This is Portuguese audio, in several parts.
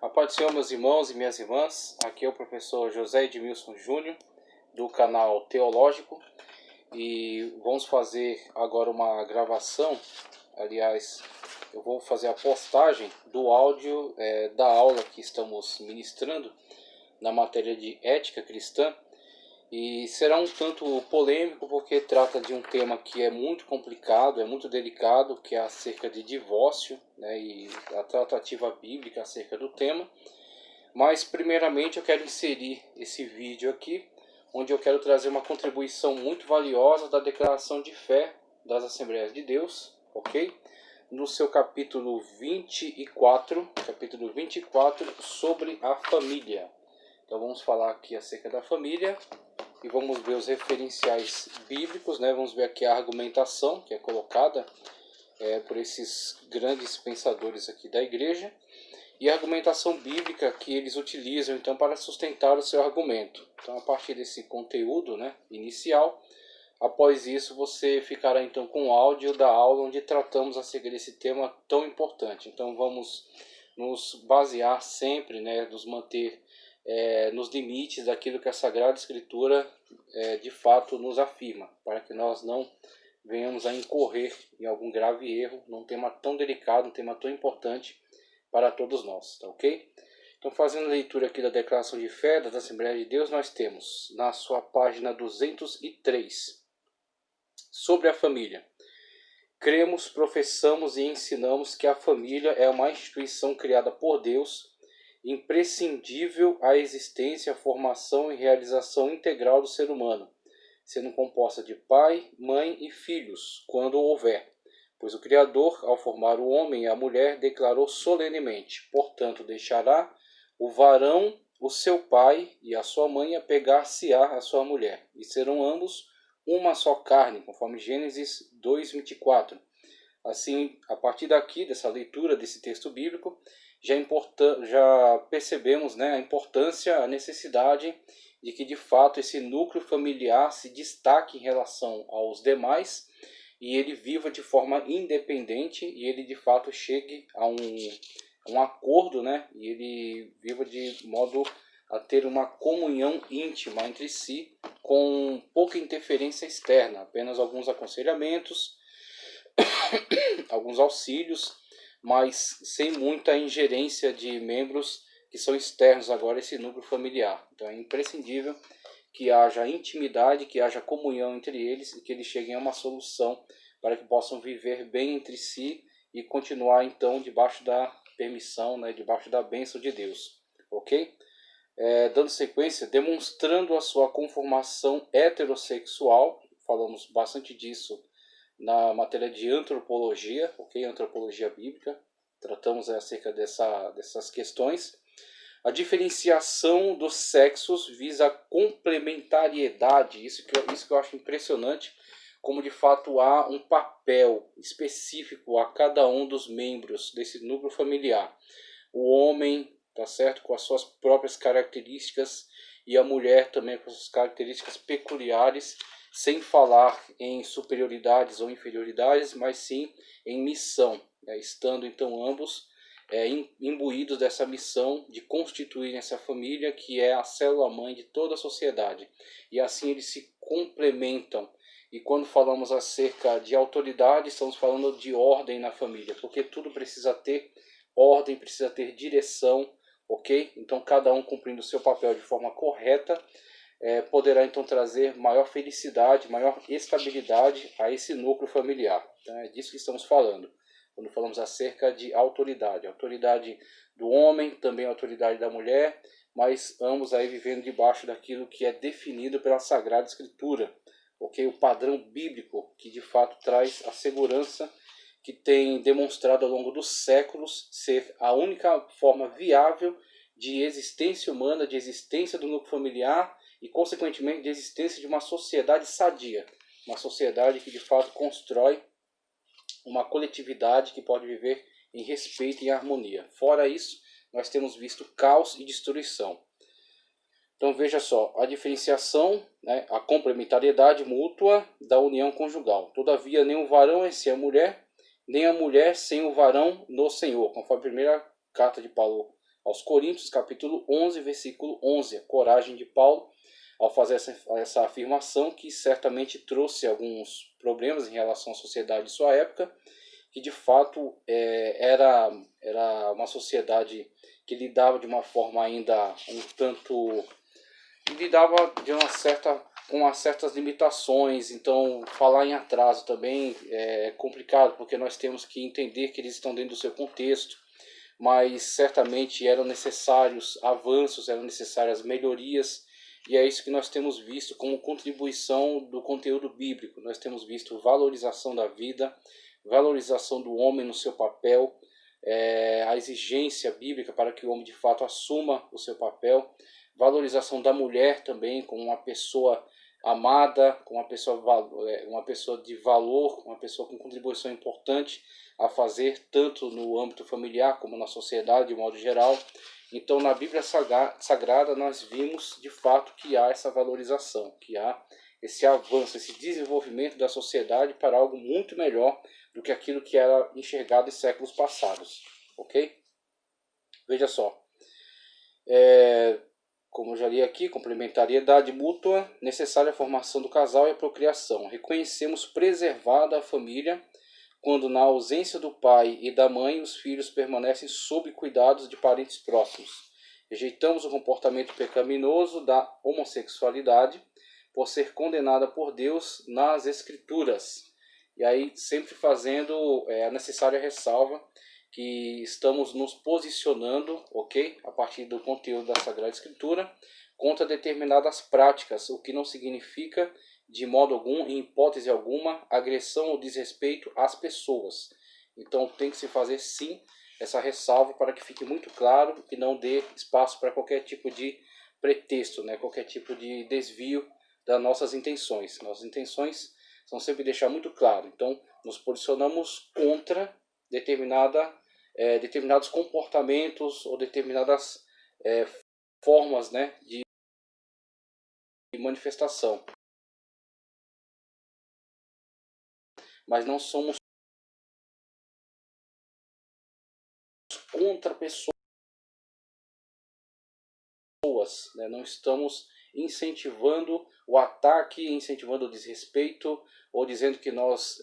A paz do Senhor, meus irmãos e minhas irmãs. Aqui é o professor José Edmilson Júnior, do canal Teológico. E vamos fazer agora uma gravação. Aliás, eu vou fazer a postagem do áudio da aula que estamos ministrando na matéria de ética cristã. E será um tanto polêmico porque trata de um tema que é muito complicado, é muito delicado, que é acerca de divórcio, né, e a tratativa bíblica acerca do tema. Mas primeiramente eu quero inserir esse vídeo aqui, onde eu quero trazer uma contribuição muito valiosa da declaração de fé das Assembleias de Deus, ok? No seu capítulo 24, sobre a família. Então vamos falar aqui acerca da família e vamos ver os referenciais bíblicos, né? Vamos ver aqui a argumentação que é colocada por esses grandes pensadores aqui da igreja e a argumentação bíblica que eles utilizam então para sustentar o seu argumento. Então, a partir desse conteúdo, né, inicial, após isso você ficará então com o áudio da aula onde tratamos acerca desse tema tão importante. Então vamos nos basear sempre, né, nos manter nos limites daquilo que a Sagrada Escritura de fato nos afirma, para que nós não venhamos a incorrer em algum grave erro num tema tão delicado, um tema tão importante para todos nós, tá ok? Então, fazendo a leitura aqui da Declaração de Fé das Assembleias de Deus, nós temos na sua página 203, sobre a família. Cremos, professamos e ensinamos que a família é uma instituição criada por Deus, imprescindível à existência, formação e realização integral do ser humano, sendo composta de pai, mãe e filhos, quando houver. Pois o Criador, ao formar o homem e a mulher, declarou solenemente: portanto, deixará o varão o seu pai e a sua mãe apegar-se-á a sua mulher, e serão ambos uma só carne, conforme Gênesis 2:24. Assim, a partir daqui, dessa leitura desse texto bíblico, já percebemos, né, a importância, a necessidade de que de fato esse núcleo familiar se destaque em relação aos demais e ele viva de forma independente e ele de fato chegue a um acordo, né, e ele viva de modo a ter uma comunhão íntima entre si, com pouca interferência externa, apenas alguns aconselhamentos, alguns auxílios, mas sem muita ingerência de membros que são externos agora a esse núcleo familiar. Então é imprescindível que haja intimidade, que haja comunhão entre eles e que eles cheguem a uma solução para que possam viver bem entre si e continuar então debaixo da permissão, né, debaixo da bênção de Deus, ok? Dando sequência, demonstrando a sua conformação heterossexual, falamos bastante disso na matéria de antropologia, ok? Antropologia bíblica, tratamos acerca dessas questões. A diferenciação dos sexos visa a complementariedade, isso que eu acho impressionante, como de fato há um papel específico a cada um dos membros desse núcleo familiar. O homem, tá certo, com as suas próprias características e a mulher também com suas características peculiares, sem falar em superioridades ou inferioridades, mas sim em missão, né? Estando então ambos imbuídos dessa missão de constituir essa família que é a célula-mãe de toda a sociedade. E assim eles se complementam. E quando falamos acerca de autoridade, estamos falando de ordem na família, porque tudo precisa ter ordem, precisa ter direção, ok? Então cada um cumprindo o seu papel de forma correta, poderá então trazer maior felicidade, maior estabilidade a esse núcleo familiar. Então é disso que estamos falando, quando falamos acerca de autoridade. A autoridade do homem, também a autoridade da mulher, mas ambos aí vivendo debaixo daquilo que é definido pela Sagrada Escritura, ok? O padrão bíblico que de fato traz a segurança que tem demonstrado ao longo dos séculos ser a única forma viável de existência humana, de existência do núcleo familiar e, consequentemente, de existência de uma sociedade sadia. Uma sociedade que, de fato, constrói uma coletividade que pode viver em respeito e em harmonia. Fora isso, nós temos visto caos e destruição. Então, veja só, a diferenciação, né, a complementariedade mútua da união conjugal. Todavia, nem o varão é sem a mulher, nem a mulher sem o varão no Senhor, conforme a primeira carta de Paulo aos Coríntios, capítulo 11, versículo 11. A coragem de Paulo ao fazer essa afirmação, que certamente trouxe alguns problemas em relação à sociedade de sua época, que de fato era uma sociedade que lidava de uma forma ainda um tanto... lidava de com certas limitações. Então falar em atraso também é complicado, porque nós temos que entender que eles estão dentro do seu contexto, mas certamente eram necessários avanços, eram necessárias melhorias, e é isso que nós temos visto como contribuição do conteúdo bíblico. Nós temos visto valorização da vida, valorização do homem no seu papel, a exigência bíblica para que o homem de fato assuma o seu papel, valorização da mulher também como uma pessoa amada, como uma pessoa de valor, uma pessoa com contribuição importante a fazer, tanto no âmbito familiar como na sociedade de modo geral. Então na Bíblia Sagrada nós vimos de fato que há essa valorização, que há esse avanço, esse desenvolvimento da sociedade para algo muito melhor do que aquilo que era enxergado em séculos passados, ok? Veja só, como eu já li aqui, complementariedade mútua, necessária a formação do casal e a procriação. Reconhecemos preservada a família quando na ausência do pai e da mãe os filhos permanecem sob cuidados de parentes próximos. Rejeitamos o comportamento pecaminoso da homossexualidade por ser condenada por Deus nas Escrituras. E aí sempre fazendo a necessária ressalva que estamos nos posicionando, ok? A partir do conteúdo da Sagrada Escritura, contra determinadas práticas, o que não significa de modo algum, em hipótese alguma, agressão ou desrespeito às pessoas. Então tem que se fazer sim essa ressalva para que fique muito claro e não dê espaço para qualquer tipo de pretexto, né? Qualquer tipo de desvio das nossas intenções. Nossas intenções são sempre deixar muito claro. Então nos posicionamos contra determinados comportamentos ou determinadas formas, né, de manifestação. Mas não somos contra pessoas, né? Não estamos incentivando o ataque, incentivando o desrespeito ou dizendo que nós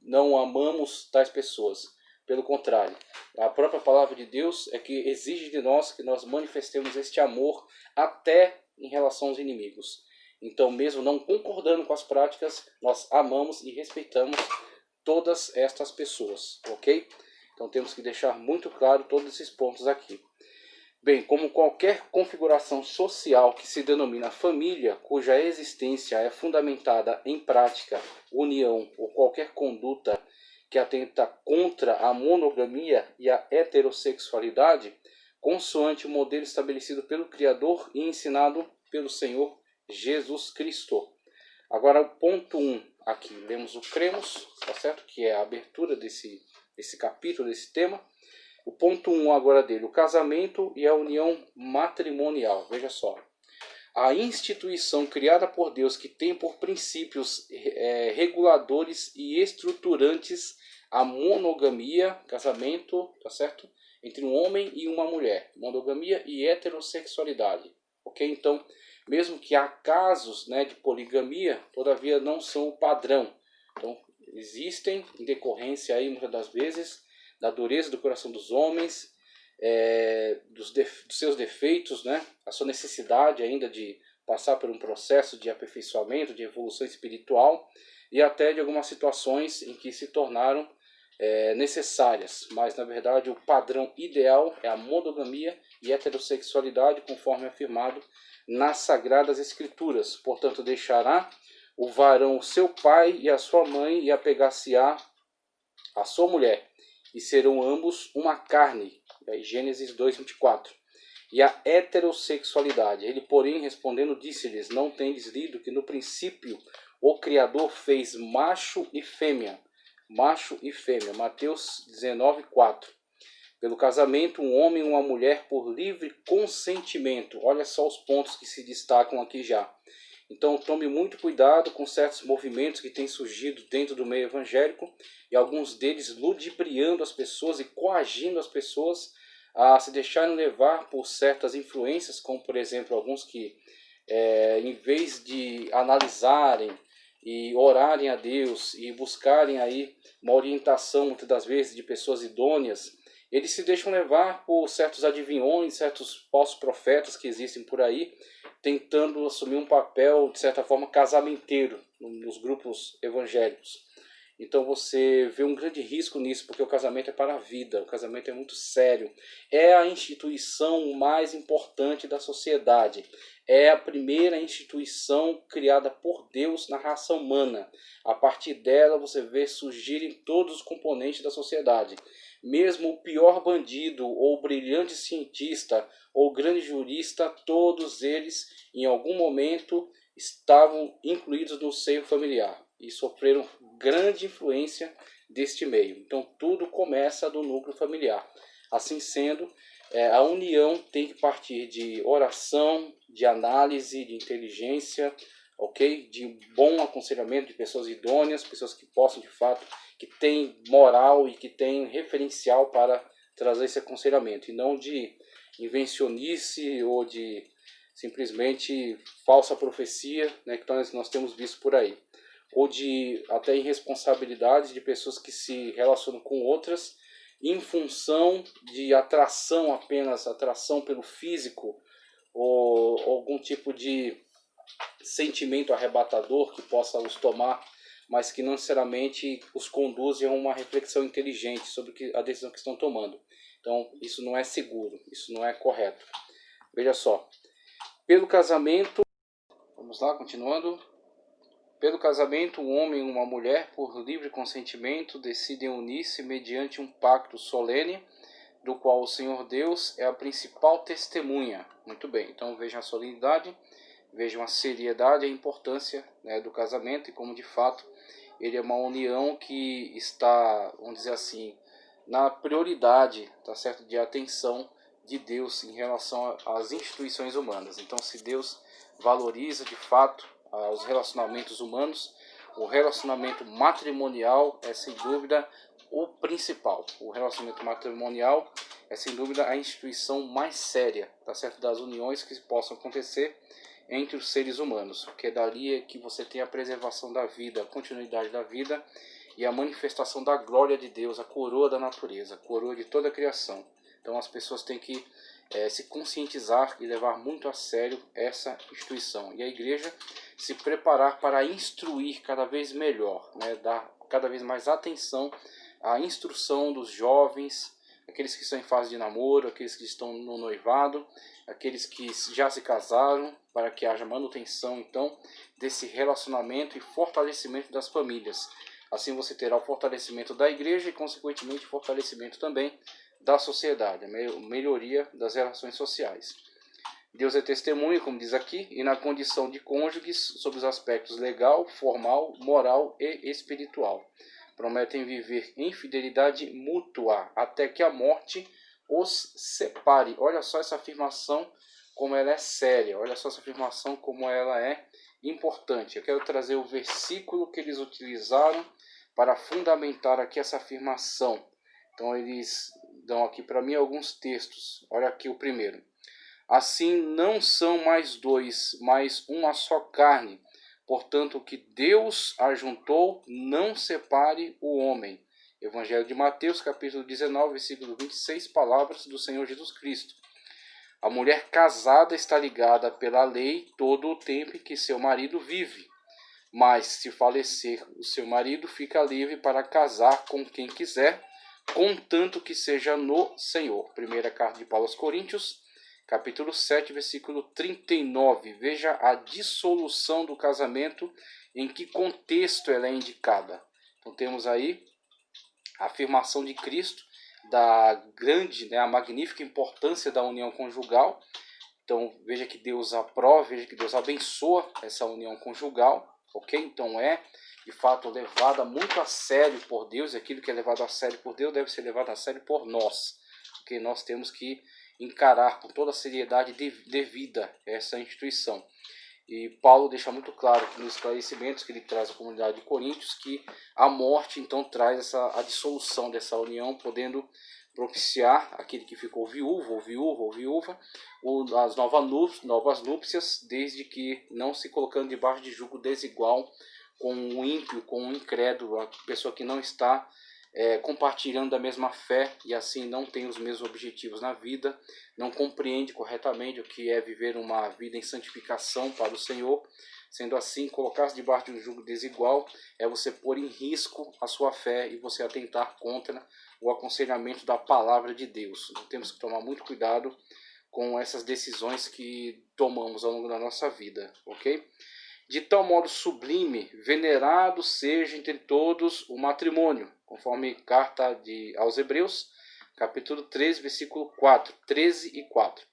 não amamos tais pessoas. Pelo contrário, a própria palavra de Deus é que exige de nós que nós manifestemos este amor até em relação aos inimigos. Então, mesmo não concordando com as práticas, nós amamos e respeitamos todas estas pessoas, ok? Então temos que deixar muito claro todos esses pontos aqui. Bem, como qualquer configuração social que se denomina família, cuja existência é fundamentada em prática, união ou qualquer conduta que atenta contra a monogamia e a heterossexualidade, consoante o modelo estabelecido pelo Criador e ensinado pelo Senhor Jesus Cristo. Agora o ponto 1, aqui lemos o cremos, tá certo? Que é a abertura desse capítulo, desse tema. O ponto 1 agora dele, o casamento e a união matrimonial. Veja só, a instituição criada por Deus que tem por princípios reguladores e estruturantes a monogamia, casamento, tá certo? Entre um homem e uma mulher, monogamia e heterossexualidade, ok? Então, mesmo que há casos, né, de poligamia, todavia não são o padrão. Então, existem em decorrência aí muitas das vezes da dureza do coração dos homens, dos seus defeitos, né? A sua necessidade ainda de passar por um processo de aperfeiçoamento, de evolução espiritual e até de algumas situações em que se tornaram necessárias. Mas na verdade o padrão ideal é a monogamia e heterossexualidade, conforme afirmado nas Sagradas Escrituras. Portanto, deixará o varão seu pai e a sua mãe e apegar-se-á a sua mulher, e serão ambos uma carne. Aí, Gênesis 2:24. E a heterossexualidade. Ele, porém, respondendo, disse-lhes: não tendes lido que no princípio o Criador fez macho e fêmea? Macho e fêmea. Mateus 19:4. Pelo casamento, um homem e uma mulher por livre consentimento. Olha só os pontos que se destacam aqui já. Então tome muito cuidado com certos movimentos que têm surgido dentro do meio evangélico, e alguns deles ludibriando as pessoas e coagindo as pessoas a se deixarem levar por certas influências, como por exemplo alguns que em vez de analisarem e orarem a Deus e buscarem aí uma orientação muitas das vezes de pessoas idôneas, eles se deixam levar por certos adivinhões, certos falsos profetas que existem por aí, tentando assumir um papel de certa forma casamenteiro nos grupos evangélicos. Então você vê um grande risco nisso, porque o casamento é para a vida, o casamento é muito sério. É a instituição mais importante da sociedade. É a primeira instituição criada por Deus na raça humana. A partir dela você vê surgirem todos os componentes da sociedade. Mesmo o pior bandido, ou brilhante cientista, ou grande jurista, todos eles em algum momento estavam incluídos no seio familiar e sofreram grande influência deste meio. Então tudo começa do núcleo familiar. Assim sendo, a união tem que partir de oração, de análise, de inteligência, ok? De bom aconselhamento de pessoas idôneas, pessoas que possam de fato, que têm moral e que têm referencial para trazer esse aconselhamento, e não de invencionice ou de simplesmente falsa profecia, né, que nós temos visto por aí, ou de até irresponsabilidade de pessoas que se relacionam com outras em função de atração, apenas atração pelo físico, ou algum tipo de sentimento arrebatador que possa os tomar, mas que não necessariamente os conduz a uma reflexão inteligente sobre a decisão que estão tomando. Então isso não é seguro, isso não é correto. Veja só, pelo casamento, vamos lá, continuando. Pelo casamento, um homem e uma mulher, por livre consentimento, decidem unir-se mediante um pacto solene, do qual o Senhor Deus é a principal testemunha. Muito bem, então vejam a solenidade, vejam a seriedade e a importância, né, do casamento, e como de fato ele é uma união que está, vamos dizer assim, na prioridade, tá certo, de atenção de Deus em relação às instituições humanas. Então, se Deus valoriza de fato os relacionamentos humanos, o relacionamento matrimonial é sem dúvida o principal. O relacionamento matrimonial é sem dúvida a instituição mais séria, tá certo, das uniões que possam acontecer entre os seres humanos, porque é dali que você tem a preservação da vida, a continuidade da vida e a manifestação da glória de Deus, a coroa da natureza, a coroa de toda a criação. Então as pessoas têm que se conscientizar e levar muito a sério essa instituição. E a igreja se preparar para instruir cada vez melhor, né? Dar cada vez mais atenção à instrução dos jovens, aqueles que estão em fase de namoro, aqueles que estão no noivado, aqueles que já se casaram, para que haja manutenção então desse relacionamento e fortalecimento das famílias. Assim você terá o fortalecimento da igreja e consequentemente o fortalecimento também da sociedade, a melhoria das relações sociais. Deus é testemunha, como diz aqui, e na condição de cônjuges sob os aspectos legal, formal, moral e espiritual. Prometem viver em fidelidade mútua até que a morte os separe. Olha só essa afirmação como ela é séria, olha só essa afirmação como ela é importante. Eu quero trazer o versículo que eles utilizaram para fundamentar aqui essa afirmação. Então eles dão aqui para mim alguns textos. Olha aqui o primeiro. Assim não são mais dois, mas uma só carne. Portanto, o que Deus ajuntou, não separe o homem. Evangelho de Mateus, capítulo 19, versículo 26, palavras do Senhor Jesus Cristo. A mulher casada está ligada pela lei todo o tempo em que seu marido vive. Mas, se falecer o seu marido, fica livre para casar com quem quiser, contanto que seja no Senhor. Primeira carta de Paulo aos Coríntios, capítulo 7, versículo 39. Veja a dissolução do casamento, em que contexto ela é indicada. Então temos aí a afirmação de Cristo da grande, a magnífica importância da união conjugal. Então veja que Deus aprova, veja que Deus abençoa essa união conjugal, ok? Então é de fato levada muito a sério por Deus, e aquilo que é levado a sério por Deus deve ser levado a sério por nós, porque nós temos que encarar com toda a seriedade devida essa instituição. E Paulo deixa muito claro que nos esclarecimentos que ele traz à comunidade de Coríntios, que a morte então traz a dissolução dessa união, podendo propiciar aquele que ficou viúvo ou viúva as novas núpcias, desde que não se colocando debaixo de jugo desigual com o ímpio, com o incrédulo, a pessoa que não está compartilhando da mesma fé e assim não tem os mesmos objetivos na vida, não compreende corretamente o que é viver uma vida em santificação para o Senhor. Sendo assim, colocar-se debaixo de um jugo desigual é você pôr em risco a sua fé e você atentar contra o aconselhamento da palavra de Deus. Então, temos que tomar muito cuidado com essas decisões que tomamos ao longo da nossa vida, ok? De tal modo sublime, venerado seja entre todos o matrimônio, conforme carta aos Hebreus, capítulo 3, versículo 4, 13 e 4.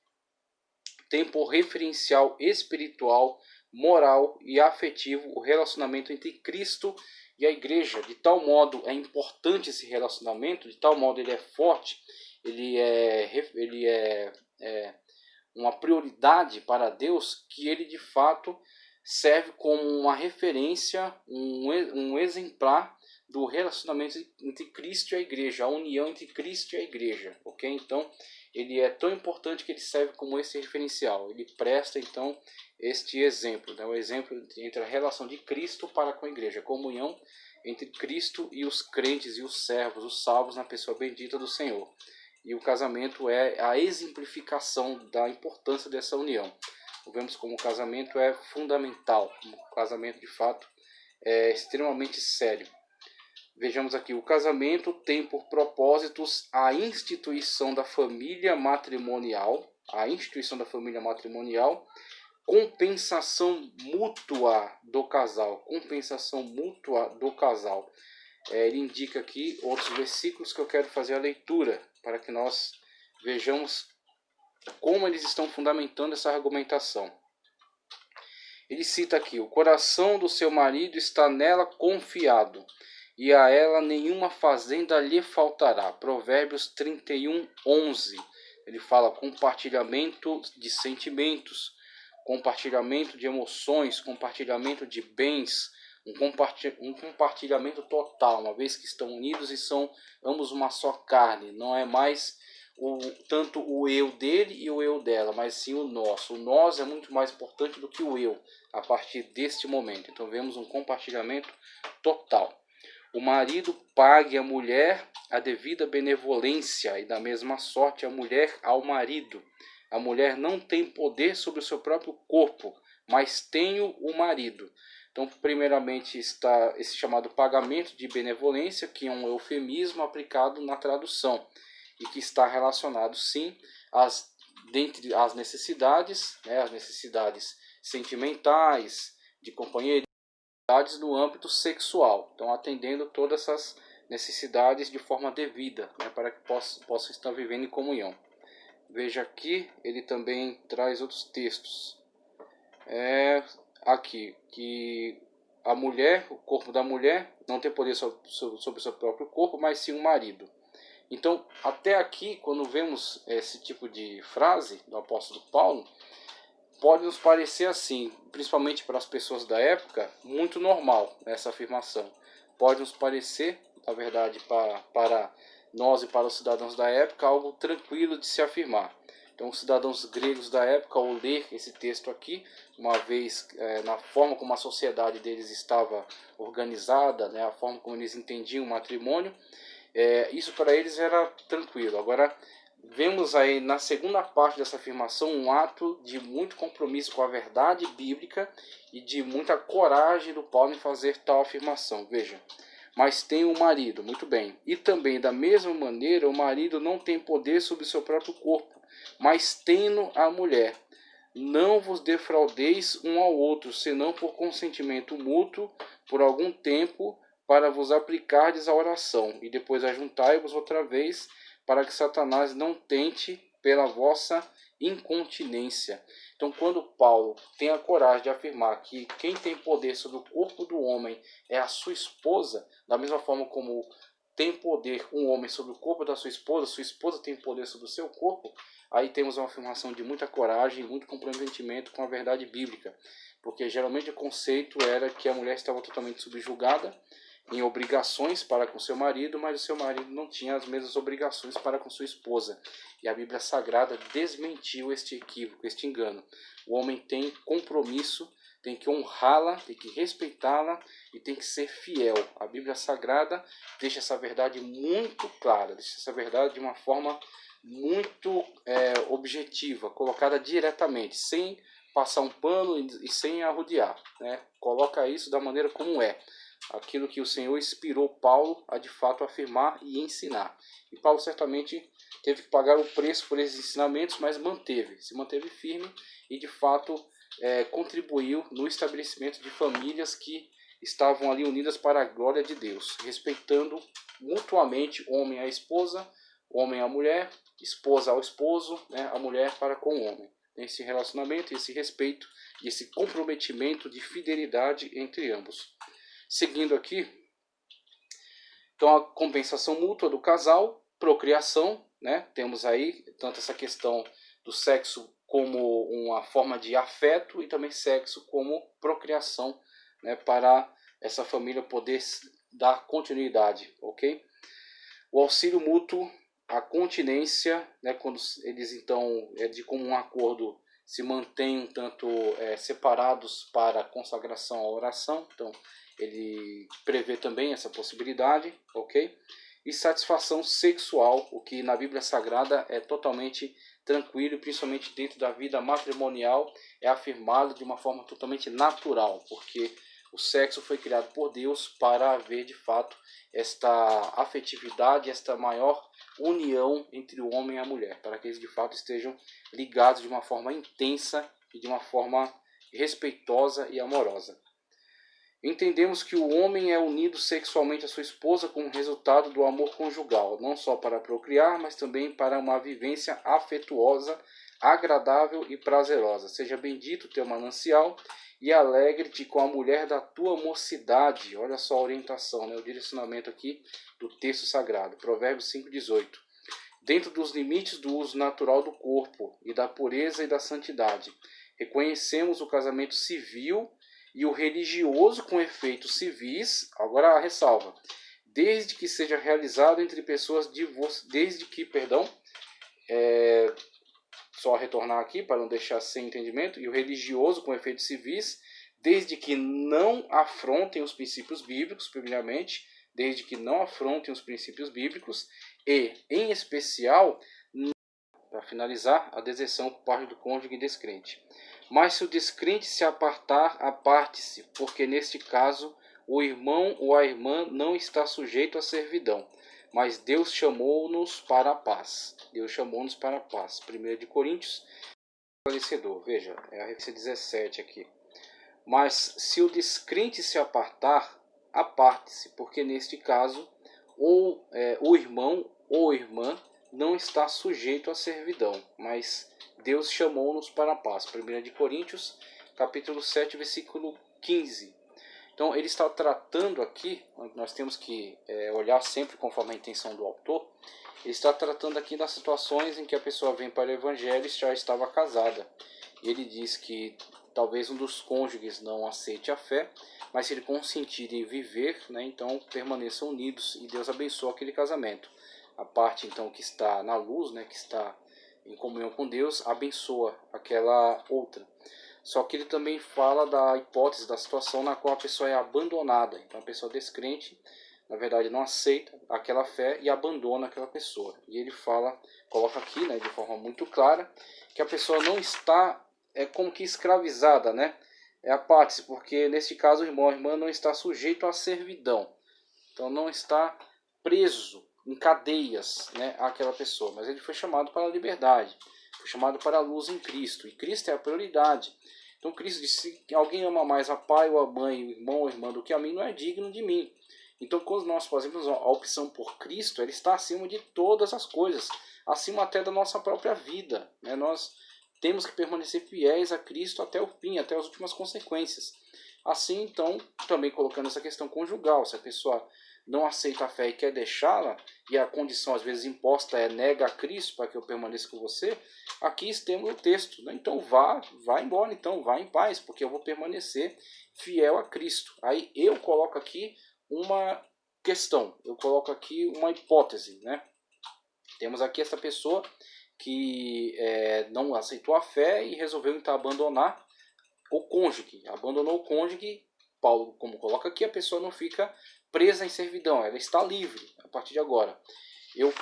Tem por referencial espiritual, moral e afetivo o relacionamento entre Cristo e a igreja. De tal modo é importante esse relacionamento, de tal modo ele é forte, ele é uma prioridade para Deus, que ele de fato serve como uma referência, um exemplar do relacionamento entre Cristo e a igreja, a união entre Cristo e a igreja, ok? Então, ele é tão importante que ele serve como esse referencial, ele presta então este exemplo, né? O exemplo entre a relação de Cristo para com a igreja, a comunhão entre Cristo e os crentes e os servos, os salvos na pessoa bendita do Senhor. E o casamento é a exemplificação da importância dessa união. Vemos como o casamento é fundamental, o casamento de fato é extremamente sério. Vejamos aqui, o casamento tem por propósitos a instituição da família matrimonial, compensação mútua do casal, ele indica aqui outros versículos que eu quero fazer a leitura, para que nós vejamos como eles estão fundamentando essa argumentação. Ele cita aqui, o coração do seu marido está nela confiado, e a ela nenhuma fazenda lhe faltará. Provérbios 31, 11. Ele fala compartilhamento de sentimentos, compartilhamento de emoções, compartilhamento de bens, um compartilhamento total, uma vez que estão unidos e são ambos uma só carne. Não é mais tanto o eu dele e o eu dela, mas sim o nós. O nós é muito mais importante do que o eu a partir deste momento. Então vemos um compartilhamento total. O marido pague à mulher a devida benevolência e da mesma sorte a mulher ao marido. A mulher não tem poder sobre o seu próprio corpo, mas tem o marido. Então, primeiramente está esse chamado pagamento de benevolência, que é um eufemismo aplicado na tradução e que está relacionado, sim, dentre as necessidades, né, as necessidades sentimentais, de companheirismo, no âmbito sexual. Então, atendendo todas essas necessidades de forma devida, né, para que possam estar vivendo em comunhão. Veja aqui, ele também traz outros textos. Aqui, que a mulher, o corpo da mulher, não tem poder sobre o seu próprio corpo, mas sim o marido. Então, até aqui, quando vemos esse tipo de frase do apóstolo Paulo, pode nos parecer assim, principalmente para as pessoas da época, muito normal essa afirmação. Pode nos parecer, na verdade, para nós e para os cidadãos da época, algo tranquilo de se afirmar. Então, os cidadãos gregos da época, ao ler esse texto aqui, uma vez na forma como a sociedade deles estava organizada, né, a forma como eles entendiam o matrimônio, isso para eles era tranquilo. Agora, vemos aí na segunda parte dessa afirmação um ato de muito compromisso com a verdade bíblica e de muita coragem do Paulo em fazer tal afirmação. Veja, mas tem o marido, muito bem. E também, da mesma maneira, o marido não tem poder sobre o seu próprio corpo, mas tendo a mulher. Não vos defraudeis um ao outro, senão por consentimento mútuo, por algum tempo, para vos aplicardes à oração, e depois ajuntai-vos outra vez, para que Satanás não tente pela vossa incontinência. Então, quando Paulo tem a coragem de afirmar que quem tem poder sobre o corpo do homem é a sua esposa, da mesma forma como tem poder um homem sobre o corpo da sua esposa tem poder sobre o seu corpo, aí temos uma afirmação de muita coragem, muito comprometimento com a verdade bíblica, porque geralmente o conceito era que a mulher estava totalmente subjugada em obrigações para com seu marido, mas o seu marido não tinha as mesmas obrigações para com sua esposa. E a Bíblia Sagrada desmentiu este equívoco, este engano. O homem tem compromisso, tem que honrá-la, tem que respeitá-la e tem que ser fiel. A Bíblia Sagrada deixa essa verdade muito clara, deixa essa verdade de uma forma muito objetiva, colocada diretamente, sem passar um pano e sem arrodear, né? Coloca isso da maneira como é. Aquilo que o Senhor inspirou Paulo a de fato afirmar e ensinar. E Paulo certamente teve que pagar o preço por esses ensinamentos, mas se manteve firme e de fato contribuiu no estabelecimento de famílias que estavam ali unidas para a glória de Deus, respeitando mutuamente homem à esposa, homem à mulher, esposa ao esposo, né, a mulher para com o homem. Esse relacionamento, esse respeito e esse comprometimento de fidelidade entre ambos. Seguindo aqui, então a compensação mútua do casal, procriação, né? Temos aí tanto essa questão do sexo como uma forma de afeto e também sexo como procriação, né? Para essa família poder dar continuidade, ok? O auxílio mútuo, a continência, né? Quando eles então de comum acordo se mantêm um tanto separados para a consagração à oração, então ele prevê também essa possibilidade, ok? E satisfação sexual, o que na Bíblia Sagrada é totalmente tranquilo, principalmente dentro da vida matrimonial, é afirmado de uma forma totalmente natural, porque o sexo foi criado por Deus para haver de fato esta afetividade, esta maior união entre o homem e a mulher, para que eles de fato estejam ligados de uma forma intensa e de uma forma respeitosa e amorosa. Entendemos que o homem é unido sexualmente à sua esposa como resultado do amor conjugal, não só para procriar, mas também para uma vivência afetuosa, agradável e prazerosa. Seja bendito teu manancial e alegre-te com a mulher da tua mocidade. Olha só a orientação, né? O direcionamento aqui do texto sagrado, Provérbios 5,18. Dentro dos limites do uso natural do corpo e da pureza e da santidade, reconhecemos o casamento civil e o religioso com efeitos civis, agora a ressalva, desde que seja realizado entre pessoas só retornar aqui para não deixar sem entendimento, e o religioso com efeitos civis, desde que não afrontem os princípios bíblicos, primeiramente, desde que não afrontem os princípios bíblicos, e, em especial, para finalizar, a deserção por parte do cônjuge descrente. Mas se o descrente se apartar, aparte-se, porque neste caso o irmão ou a irmã não está sujeito à servidão, mas Deus chamou-nos para a paz. Deus chamou-nos para a paz. 1 de Coríntios, esclarecedor. Veja, é a referência 17 aqui. Mas se o descrente se apartar, aparte-se, porque neste caso o irmão ou irmã não está sujeito à servidão, mas Deus chamou-nos para a paz. 1 de Coríntios, capítulo 7, versículo 15. Então ele está tratando aqui, nós temos que olhar sempre conforme a intenção do autor, ele está tratando aqui das situações em que a pessoa vem para o evangelho e já estava casada. E ele diz que talvez um dos cônjuges não aceite a fé, mas se ele consentir em viver, né, então permaneçam unidos e Deus abençoa aquele casamento. A parte então que está na luz, né, que está em comunhão com Deus, abençoa aquela outra. Só que ele também fala da hipótese, da situação na qual a pessoa é abandonada. Então a pessoa descrente, na verdade, não aceita aquela fé e abandona aquela pessoa. E ele coloca aqui, né, de forma muito clara, que a pessoa não está como que escravizada, né? É aparte-se, porque neste caso o irmão ou a irmã não está sujeito à servidão. Então não está preso em cadeias, né, àquela pessoa. Mas ele foi chamado para a liberdade, foi chamado para a luz em Cristo. E Cristo é a prioridade. Então Cristo disse, se alguém ama mais a pai ou a mãe, o irmão ou a irmã do que a mim, não é digno de mim. Então quando nós fazemos a opção por Cristo, ele está acima de todas as coisas, acima até da nossa própria vida, né? Nós temos que permanecer fiéis a Cristo até o fim, até as últimas consequências. Assim, então, também colocando essa questão conjugal, se a pessoa não aceita a fé e quer deixá-la, e a condição às vezes imposta é nega a Cristo para que eu permaneça com você, aqui temos o texto, né? Então vá embora, então vá em paz, porque eu vou permanecer fiel a Cristo. Aí eu coloco aqui uma questão, eu coloco aqui uma hipótese, né? Temos aqui essa pessoa que não aceitou a fé e resolveu então abandonar o cônjuge. Abandonou o cônjuge, Paulo, como coloca aqui, a pessoa não fica presa em servidão, ela está livre a partir de agora. Eu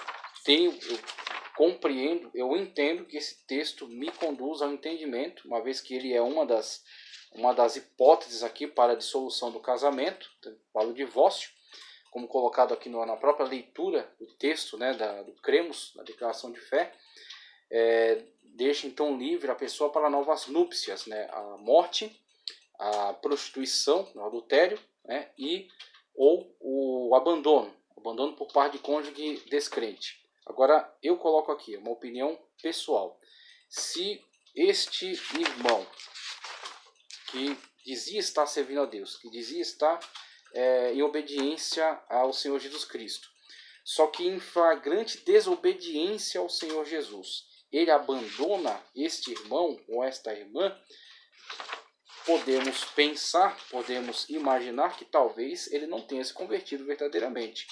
compreendo, eu entendo que esse texto me conduz ao entendimento, uma vez que ele é uma das hipóteses aqui para a dissolução do casamento, para o divórcio, como colocado aqui na própria leitura do texto, né, do cremos, na declaração de fé, deixa então livre a pessoa para novas núpcias, né, a morte, a prostituição, o adultério, né, ou o abandono por parte de cônjuge descrente. Agora, eu coloco aqui uma opinião pessoal. Se este irmão que dizia estar servindo a Deus, que dizia estar em obediência ao Senhor Jesus Cristo, só que em flagrante desobediência ao Senhor Jesus, ele abandona este irmão ou esta irmã, podemos pensar, podemos imaginar que talvez ele não tenha se convertido verdadeiramente,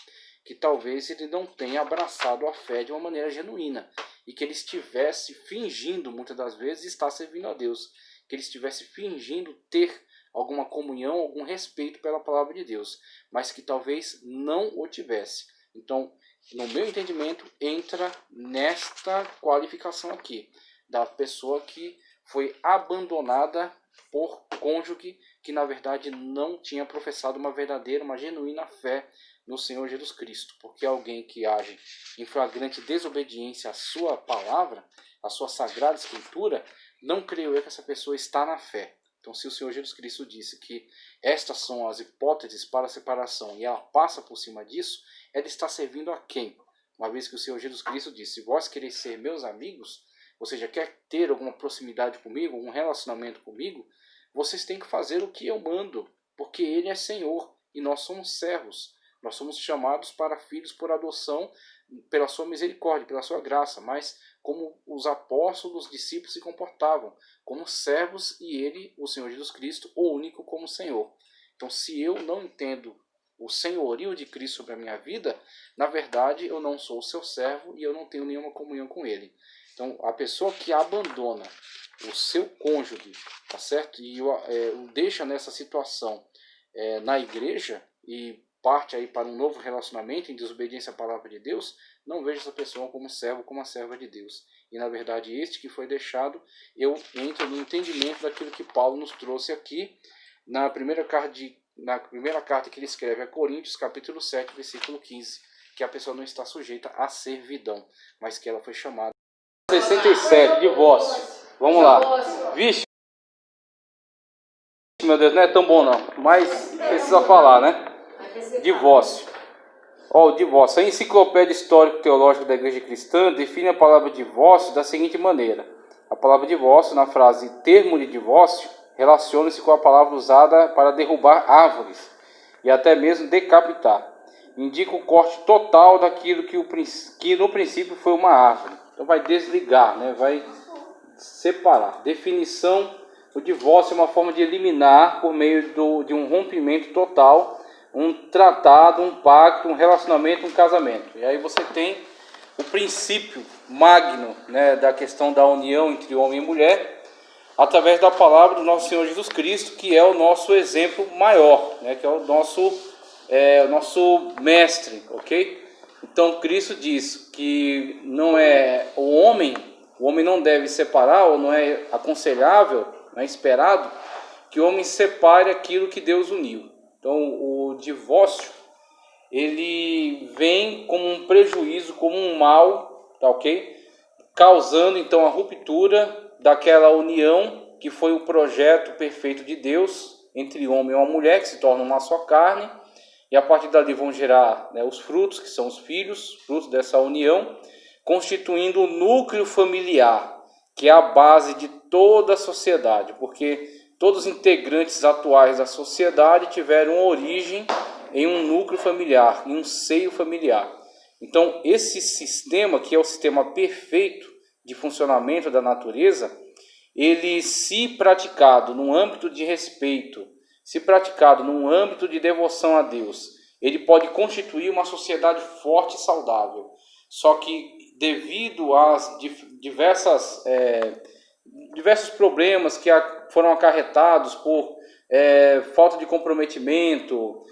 que talvez ele não tenha abraçado a fé de uma maneira genuína, e que ele estivesse fingindo, muitas das vezes, estar servindo a Deus, que ele estivesse fingindo ter alguma comunhão, algum respeito pela palavra de Deus, mas que talvez não o tivesse. Então, no meu entendimento, entra nesta qualificação aqui, da pessoa que foi abandonada por cônjuge que na verdade não tinha professado uma verdadeira, uma genuína fé no Senhor Jesus Cristo. Porque alguém que age em flagrante desobediência à sua palavra, à sua sagrada escritura, não creio eu que essa pessoa está na fé. Então, se o Senhor Jesus Cristo disse que estas são as hipóteses para a separação e ela passa por cima disso, ela está servindo a quem? Uma vez que o Senhor Jesus Cristo disse: se vós quereis ser meus amigos, ou seja, quer ter alguma proximidade comigo, algum relacionamento comigo, vocês têm que fazer o que eu mando, porque Ele é Senhor e nós somos servos. Nós somos chamados para filhos por adoção, pela sua misericórdia, pela sua graça, mas como os apóstolos, os discípulos se comportavam, como servos e ele, o Senhor Jesus Cristo, o único como Senhor. Então, se eu não entendo o senhorio de Cristo sobre a minha vida, na verdade eu não sou o seu servo e eu não tenho nenhuma comunhão com ele. Então, a pessoa que abandona o seu cônjuge, tá certo? E o deixa nessa situação na igreja e parte aí para um novo relacionamento em desobediência à palavra de Deus, não vejo essa pessoa como servo, como a serva de Deus. E na verdade este que foi deixado, eu entro no entendimento daquilo que Paulo nos trouxe aqui na primeira carta que ele escreve a Coríntios, capítulo 7, versículo 15, que a pessoa não está sujeita à servidão, mas que ela foi chamada. 67, divórcio. Vamos lá. Vixe, meu Deus, não é tão bom não, mas precisa falar, né? Divórcio. O divórcio. A Enciclopédia Histórico-Teológica da Igreja Cristã define a palavra divórcio da seguinte maneira: a palavra divórcio, na frase termo de divórcio, relaciona-se com a palavra usada para derrubar árvores e até mesmo decapitar. Indica o corte total daquilo que no princípio foi uma árvore. Então vai desligar, né? Vai separar. Definição: o divórcio é uma forma de eliminar por meio de um rompimento total um tratado, um pacto, um relacionamento, um casamento. E aí você tem o princípio magno, né, da questão da união entre homem e mulher, através da palavra do nosso Senhor Jesus Cristo, que é o nosso exemplo maior, né, que é o nosso mestre, ok? Então Cristo diz que não é o homem não deve separar, ou não é aconselhável, não é esperado que o homem separe aquilo que Deus uniu. Então, o divórcio, ele vem como um prejuízo, como um mal, tá ok? Causando, então, a ruptura daquela união que foi o projeto perfeito de Deus entre o homem e uma mulher, que se tornam uma só carne, e a partir dali vão gerar, né, os frutos, que são os filhos, frutos dessa união, constituindo o núcleo familiar, que é a base de toda a sociedade, porque todos os integrantes atuais da sociedade tiveram origem em um núcleo familiar, em um seio familiar. Então, esse sistema, que é o sistema perfeito de funcionamento da natureza, ele, se praticado num âmbito de respeito, se praticado num âmbito de devoção a Deus, ele pode constituir uma sociedade forte e saudável. Só que devido às diversos problemas que foram acarretados por falta de comprometimento,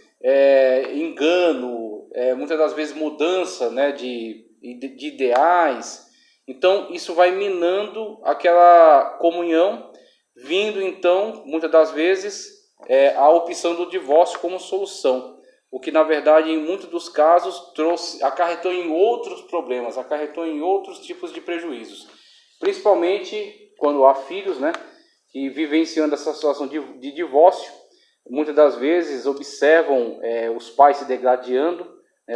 engano, muitas das vezes mudança, né, de ideais, então isso vai minando aquela comunhão, vindo então muitas das vezes a opção do divórcio como solução, o que na verdade em muitos dos casos acarretou em outros problemas, acarretou em outros tipos de prejuízos, principalmente quando há filhos, né, que vivenciando essa situação de divórcio, muitas das vezes observam os pais se degradando,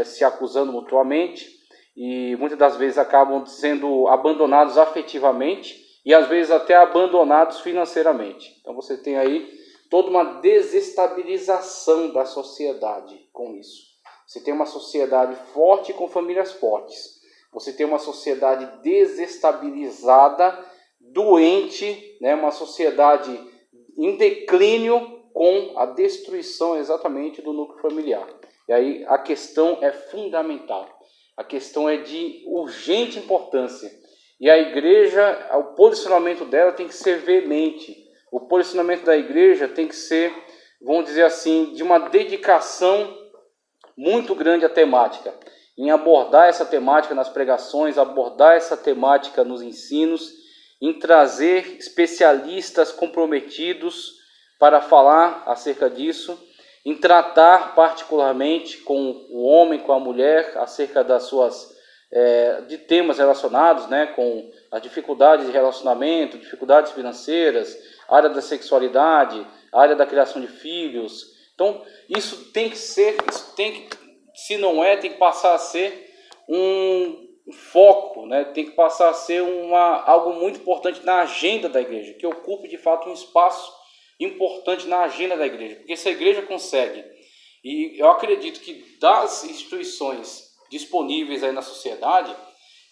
se acusando mutuamente, e muitas das vezes acabam sendo abandonados afetivamente e às vezes até abandonados financeiramente. Então você tem aí toda uma desestabilização da sociedade com isso. Você tem uma sociedade forte com famílias fortes. Você tem uma sociedade desestabilizada, doente, né? Uma sociedade em declínio com a destruição exatamente do núcleo familiar. E aí a questão é fundamental. A questão é de urgente importância. E a igreja, o posicionamento dela tem que ser veemente. O posicionamento da igreja tem que ser, vamos dizer assim, de uma dedicação muito grande à temática. Em abordar essa temática nas pregações, abordar essa temática nos ensinos, em trazer especialistas comprometidos para falar acerca disso, em tratar particularmente com o homem, com a mulher, acerca das suas de temas relacionados, né, com as dificuldades de relacionamento, dificuldades financeiras, área da sexualidade, área da criação de filhos. Então, isso tem que ser, se não tem que passar a ser um foco, né? Tem que passar a ser algo muito importante na agenda da igreja, que ocupe de fato um espaço importante na agenda da igreja, porque se a igreja consegue, e eu acredito que das instituições disponíveis aí na sociedade,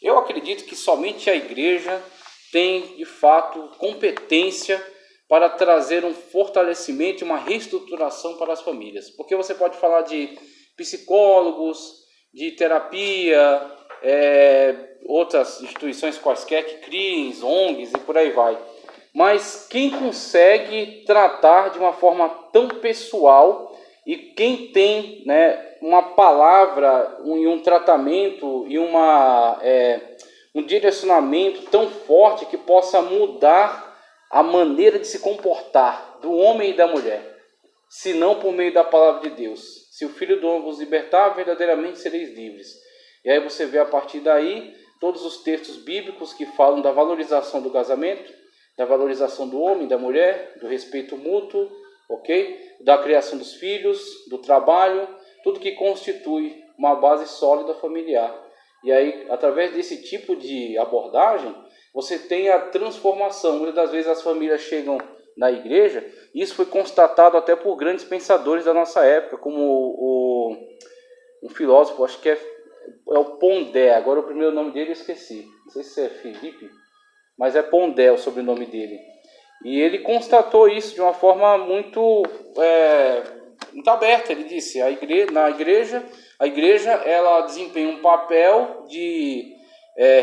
eu acredito que somente a igreja tem de fato competência para trazer um fortalecimento e uma reestruturação para as famílias, porque você pode falar de psicólogos, de terapia, outras instituições quaisquer que criem, ONGs e por aí vai. Mas quem consegue tratar de uma forma tão pessoal e quem tem, né, uma palavra e um tratamento e um direcionamento tão forte que possa mudar a maneira de se comportar do homem e da mulher, se não por meio da palavra de Deus. Se o Filho do Homem vos libertar, verdadeiramente sereis livres. E aí você vê a partir daí todos os textos bíblicos que falam da valorização do casamento, da valorização do homem, da mulher, do respeito mútuo, ok? Da criação dos filhos, do trabalho, tudo que constitui uma base sólida familiar. E aí, através desse tipo de abordagem, você tem a transformação. Muitas das vezes as famílias chegam na igreja, e isso foi constatado até por grandes pensadores da nossa época, como um filósofo, acho que é o Pondé, agora o primeiro nome dele eu esqueci, não sei se é Felipe, mas é Pondé o sobrenome dele. E ele constatou isso de uma forma muito aberta. Ele disse, a igreja ela desempenha um papel de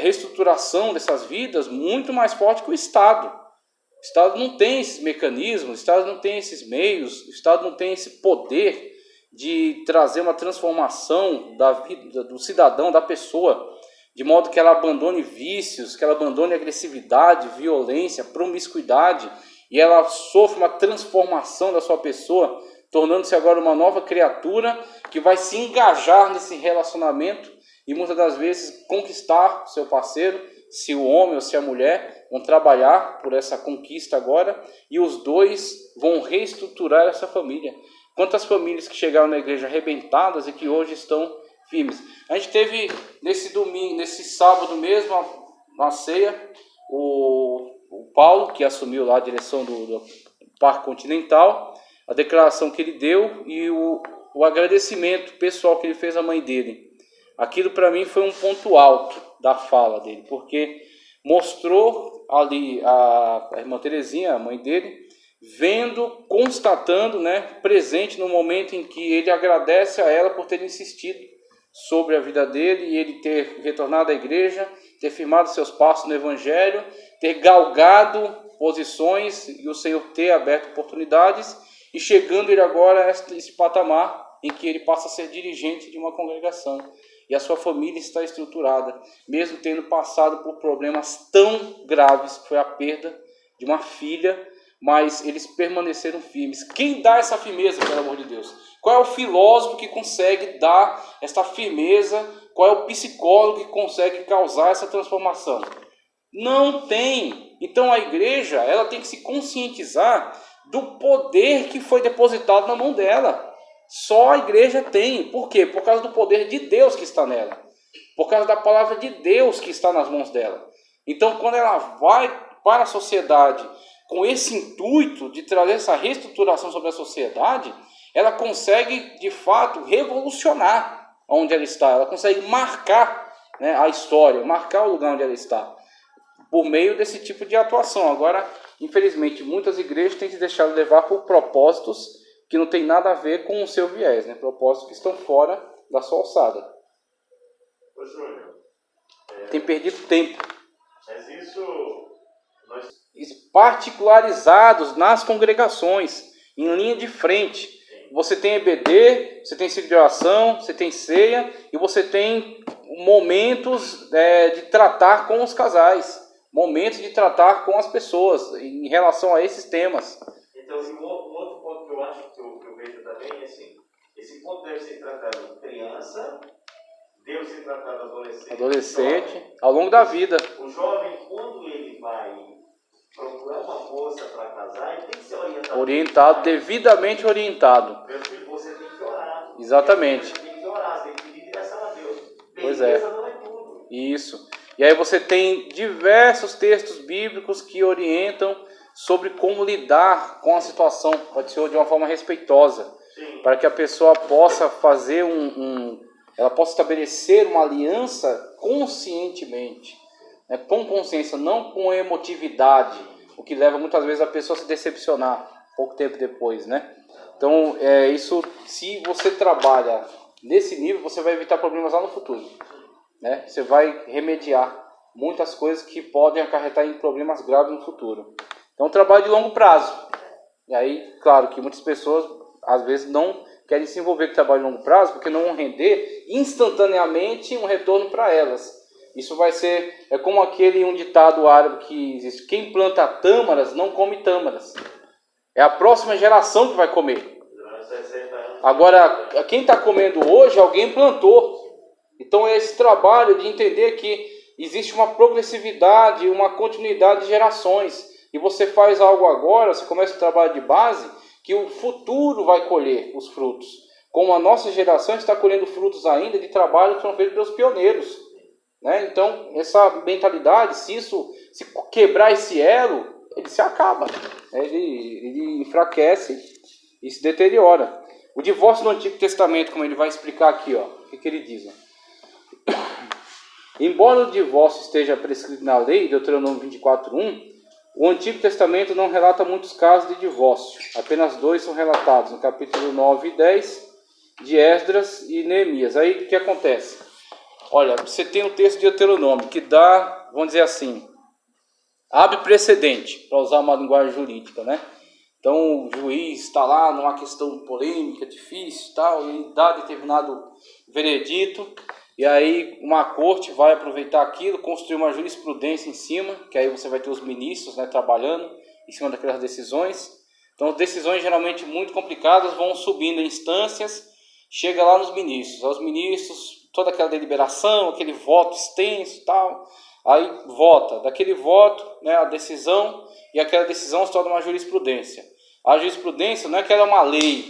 reestruturação dessas vidas muito mais forte que o Estado. O Estado não tem esses mecanismos, o Estado não tem esses meios, o Estado não tem esse poder de trazer uma transformação da vida do cidadão, da pessoa, de modo que ela abandone vícios, que ela abandone agressividade, violência, promiscuidade, e ela sofra uma transformação da sua pessoa, tornando-se agora uma nova criatura que vai se engajar nesse relacionamento e muitas das vezes conquistar seu parceiro, se o homem ou se a mulher vão trabalhar por essa conquista agora, e os dois vão reestruturar essa família. Quantas famílias que chegaram na igreja arrebentadas e que hoje estão firmes. A gente teve nesse sábado mesmo, na ceia, o Paulo, que assumiu lá a direção do Parque Continental, a declaração que ele deu e o agradecimento pessoal que ele fez à mãe dele. Aquilo para mim foi um ponto alto da fala dele, porque mostrou ali a irmã Terezinha, a mãe dele, vendo, constatando, né, presente no momento em que ele agradece a ela por ter insistido sobre a vida dele e ele ter retornado à igreja, ter firmado seus passos no evangelho, ter galgado posições e o Senhor ter aberto oportunidades e chegando ele agora a esse patamar em que ele passa a ser dirigente de uma congregação. E a sua família está estruturada, mesmo tendo passado por problemas tão graves, que foi a perda de uma filha, mas eles permaneceram firmes. Quem dá essa firmeza, pelo amor de Deus? Qual é o filósofo que consegue dar essa firmeza? Qual é o psicólogo que consegue causar essa transformação? Não tem. Então a igreja, ela tem que se conscientizar do poder que foi depositado na mão dela. Só a igreja tem. Por quê? Por causa do poder de Deus que está nela. Por causa da palavra de Deus que está nas mãos dela. Então, quando ela vai para a sociedade com esse intuito de trazer essa reestruturação sobre a sociedade, ela consegue, de fato, revolucionar onde ela está. Ela consegue marcar, né, a história, marcar o lugar onde ela está, por meio desse tipo de atuação. Agora, infelizmente, muitas igrejas têm se deixado levar por propósitos que não tem nada a ver com o seu viés, né? Propósitos que estão fora da sua alçada. Ô Júnior, tem perdido tempo. Mas isso... Particularizados nas congregações, em linha de frente. Você tem EBD, você tem ciclo de oração, você tem ceia e você tem momentos de tratar com os casais, momentos de tratar com as pessoas em relação a esses temas. Então, um outro ponto que eu acho que eu vejo também é assim, esse ponto deve ser tratado criança, deve ser tratado adolescente, ao longo da vida. O jovem, quando ele vai procurar uma moça para casar, ele tem que ser orientado. Devidamente orientado. Meu filho, você tem que orar. Exatamente. Você tem que orar, você tem que pedir direção a Deus. Pois é. Não é tudo. Isso. E aí você tem diversos textos bíblicos que orientam sobre como lidar com a situação, pode ser de uma forma respeitosa, sim, para que a pessoa possa fazer ela possa estabelecer uma aliança conscientemente, né, com consciência, não com emotividade, o que leva muitas vezes a pessoa a se decepcionar pouco tempo depois, né? Então, isso, se você trabalha nesse nível, você vai evitar problemas lá no futuro, né? Você vai remediar muitas coisas que podem acarretar em problemas graves no futuro. É um trabalho de longo prazo. E aí, claro que muitas pessoas, às vezes, não querem se envolver com trabalho de longo prazo, porque não vão render instantaneamente um retorno para elas. Isso vai ser, como um ditado árabe que existe: quem planta tâmaras não come tâmaras. É a próxima geração que vai comer. Agora, quem está comendo hoje, alguém plantou. Então é esse trabalho de entender que existe uma progressividade, uma continuidade de gerações. E você faz algo agora, você começa o trabalho de base, que o futuro vai colher os frutos. Como a nossa geração está colhendo frutos ainda de trabalho que foram feitos pelos pioneiros, né? Então, essa mentalidade, se quebrar esse elo, ele se acaba, né? Ele enfraquece e se deteriora. O divórcio no Antigo Testamento, como ele vai explicar aqui, ó, o que ele diz? Embora o divórcio esteja prescrito na lei, Deuteronômio 24:1, o Antigo Testamento não relata muitos casos de divórcio. Apenas 2 são relatados, no capítulo 9 e 10, de Esdras e Neemias. Aí o que acontece? Olha, você tem o texto de Deuteronômio, que dá, vamos dizer assim, abre precedente, para usar uma linguagem jurídica, né? Então o juiz está lá numa questão polêmica, difícil, tal, e ele dá determinado veredito, e aí uma corte vai aproveitar aquilo, construir uma jurisprudência em cima, que aí você vai ter os ministros, né, trabalhando em cima daquelas decisões. Então decisões geralmente muito complicadas vão subindo em instâncias, chega lá nos ministros. Aos ministros, toda aquela deliberação, aquele voto extenso e tal, aí vota. Daquele voto, né, a decisão, e aquela decisão se torna uma jurisprudência. A jurisprudência não é que ela é uma lei,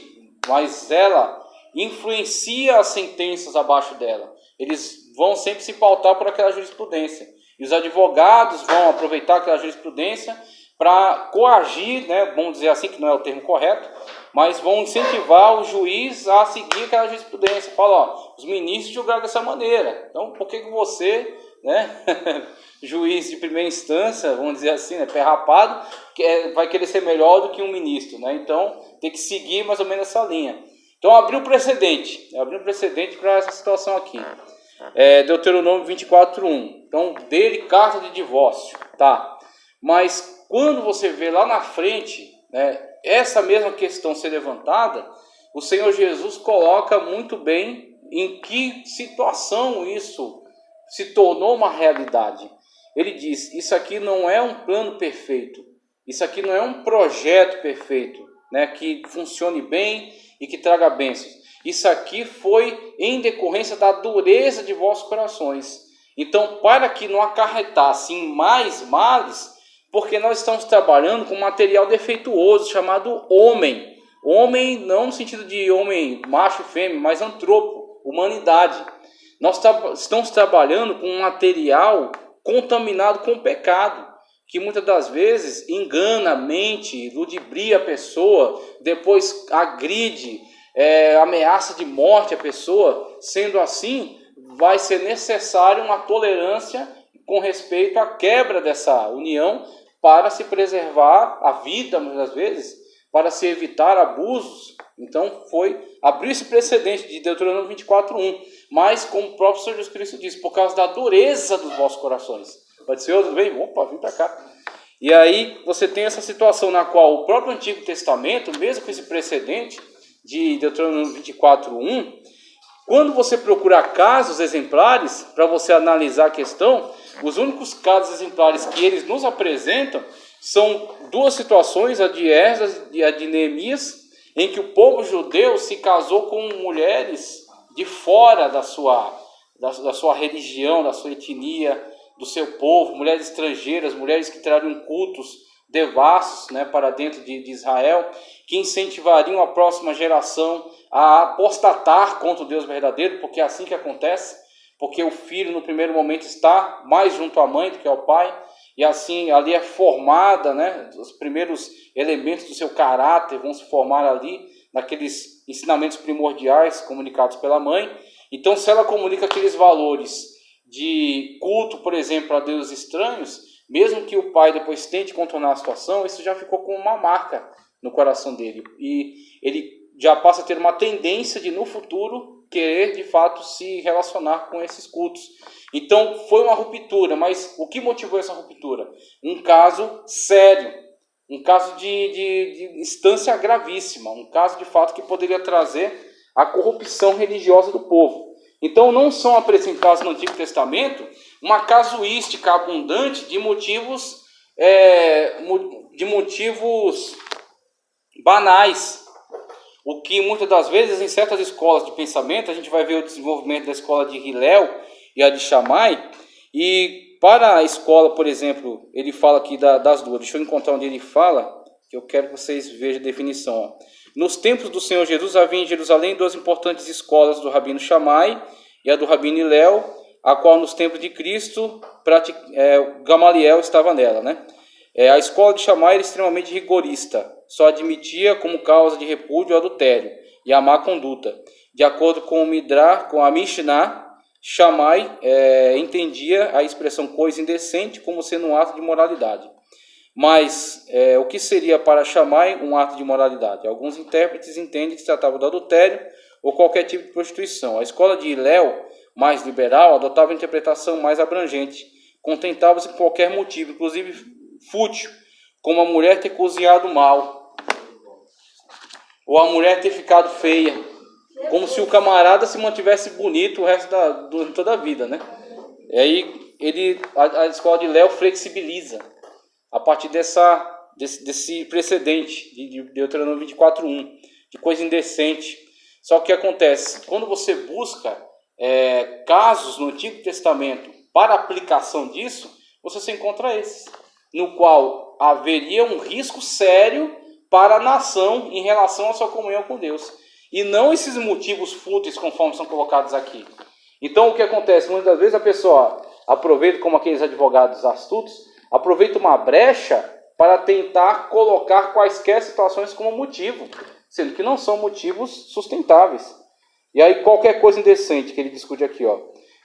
mas ela influencia as sentenças abaixo dela. Eles vão sempre se pautar por aquela jurisprudência. E os advogados vão aproveitar aquela jurisprudência para coagir, né, vamos dizer assim, que não é o termo correto, mas vão incentivar o juiz a seguir aquela jurisprudência. Fala, ó, os ministros julgaram dessa maneira, então por que você, né, juiz de primeira instância, vamos dizer assim, né, pé rapado, vai querer ser melhor do que um ministro, né? Então tem que seguir mais ou menos essa linha. Então abriu precedente para essa situação aqui. Deuteronômio 24:1. Então, dele carta de divórcio, tá? Mas quando você vê lá na frente, né, essa mesma questão ser levantada, o Senhor Jesus coloca muito bem em que situação isso se tornou uma realidade. Ele diz: isso aqui não é um plano perfeito, isso aqui não é um projeto perfeito, né, que funcione bem e que traga bênçãos. Isso aqui foi em decorrência da dureza de vossos corações. Então, para que não acarretasse em mais males, porque nós estamos trabalhando com material defeituoso chamado homem. Homem não no sentido de homem macho e fêmea, mas antropo, humanidade. Nós estamos trabalhando com um material contaminado com pecado, que muitas das vezes engana, mente, ludibria a pessoa, depois agride, ameaça de morte a pessoa. Sendo assim, vai ser necessário uma tolerância com respeito à quebra dessa união para se preservar a vida, muitas vezes, para se evitar abusos. Então abriu esse precedente de Deuteronômio 24:1, mas como o próprio Senhor Jesus Cristo diz, por causa da dureza dos vossos corações. Pode ser, tudo bem? Opa, vem para cá. E aí você tem essa situação na qual o próprio Antigo Testamento, mesmo com esse precedente de Deuteronômio 24:1, quando você procurar casos exemplares para você analisar a questão, os únicos casos exemplares que eles nos apresentam são duas situações, a de Esdras e a de Neemias, em que o povo judeu se casou com mulheres de fora da sua religião, da sua etnia, do seu povo, mulheres estrangeiras, mulheres que trariam cultos devassos, né, para dentro de Israel, que incentivariam a próxima geração a apostatar contra o Deus verdadeiro, porque é assim que acontece, porque o filho no primeiro momento está mais junto à mãe do que ao pai, e assim ali é formada, né, os primeiros elementos do seu caráter vão se formar ali, naqueles ensinamentos primordiais comunicados pela mãe. Então, se ela comunica aqueles valores de culto, por exemplo, a deuses estranhos, mesmo que o pai depois tente contornar a situação, isso já ficou com uma marca no coração dele. E ele já passa a ter uma tendência de, no futuro, querer, de fato, se relacionar com esses cultos. Então, foi uma ruptura, mas o que motivou essa ruptura? Um caso sério, um caso de instância gravíssima, um caso, de fato, que poderia trazer a corrupção religiosa do povo. Então, não são apresentados no Antigo Testamento uma casuística abundante de motivos banais. O que muitas das vezes em certas escolas de pensamento, a gente vai ver o desenvolvimento da escola de Hillel e a de Shammai, e para a escola, por exemplo, ele fala aqui das duas. Deixa eu encontrar onde ele fala, que eu quero que vocês vejam a definição. Ó. Nos tempos do Senhor Jesus, havia em Jerusalém duas importantes escolas do Rabino Shammai e a do Rabino Hillel, a qual nos tempos de Cristo, Gamaliel estava nela. Né? A escola de Shammai era extremamente rigorista, só admitia como causa de repúdio o adultério e a má conduta. De acordo com a Mishnah, Shammai entendia a expressão coisa indecente como sendo um ato de moralidade. Mas o que seria para Shammai um ato de moralidade? Alguns intérpretes entendem que se tratava do adultério ou qualquer tipo de prostituição. A escola de Hillel, mais liberal, adotava a interpretação mais abrangente. Contentava-se com qualquer motivo, inclusive fútil, como a mulher ter cozinhado mal, ou a mulher ter ficado feia, como se o camarada se mantivesse bonito o resto durante toda a vida, né? E aí a escola de Hillel flexibiliza a partir desse precedente de Deuteronômio 24:1, de coisa indecente. Só que o que acontece? Quando você busca casos no Antigo Testamento para aplicação disso, você se encontra esses, no qual haveria um risco sério para a nação em relação à sua comunhão com Deus. E não esses motivos fúteis conforme são colocados aqui. Então o que acontece? Muitas vezes a pessoa aproveita, como aqueles advogados astutos, aproveita uma brecha para tentar colocar quaisquer situações como motivo, sendo que não são motivos sustentáveis. E aí qualquer coisa indecente que ele discute aqui, ó.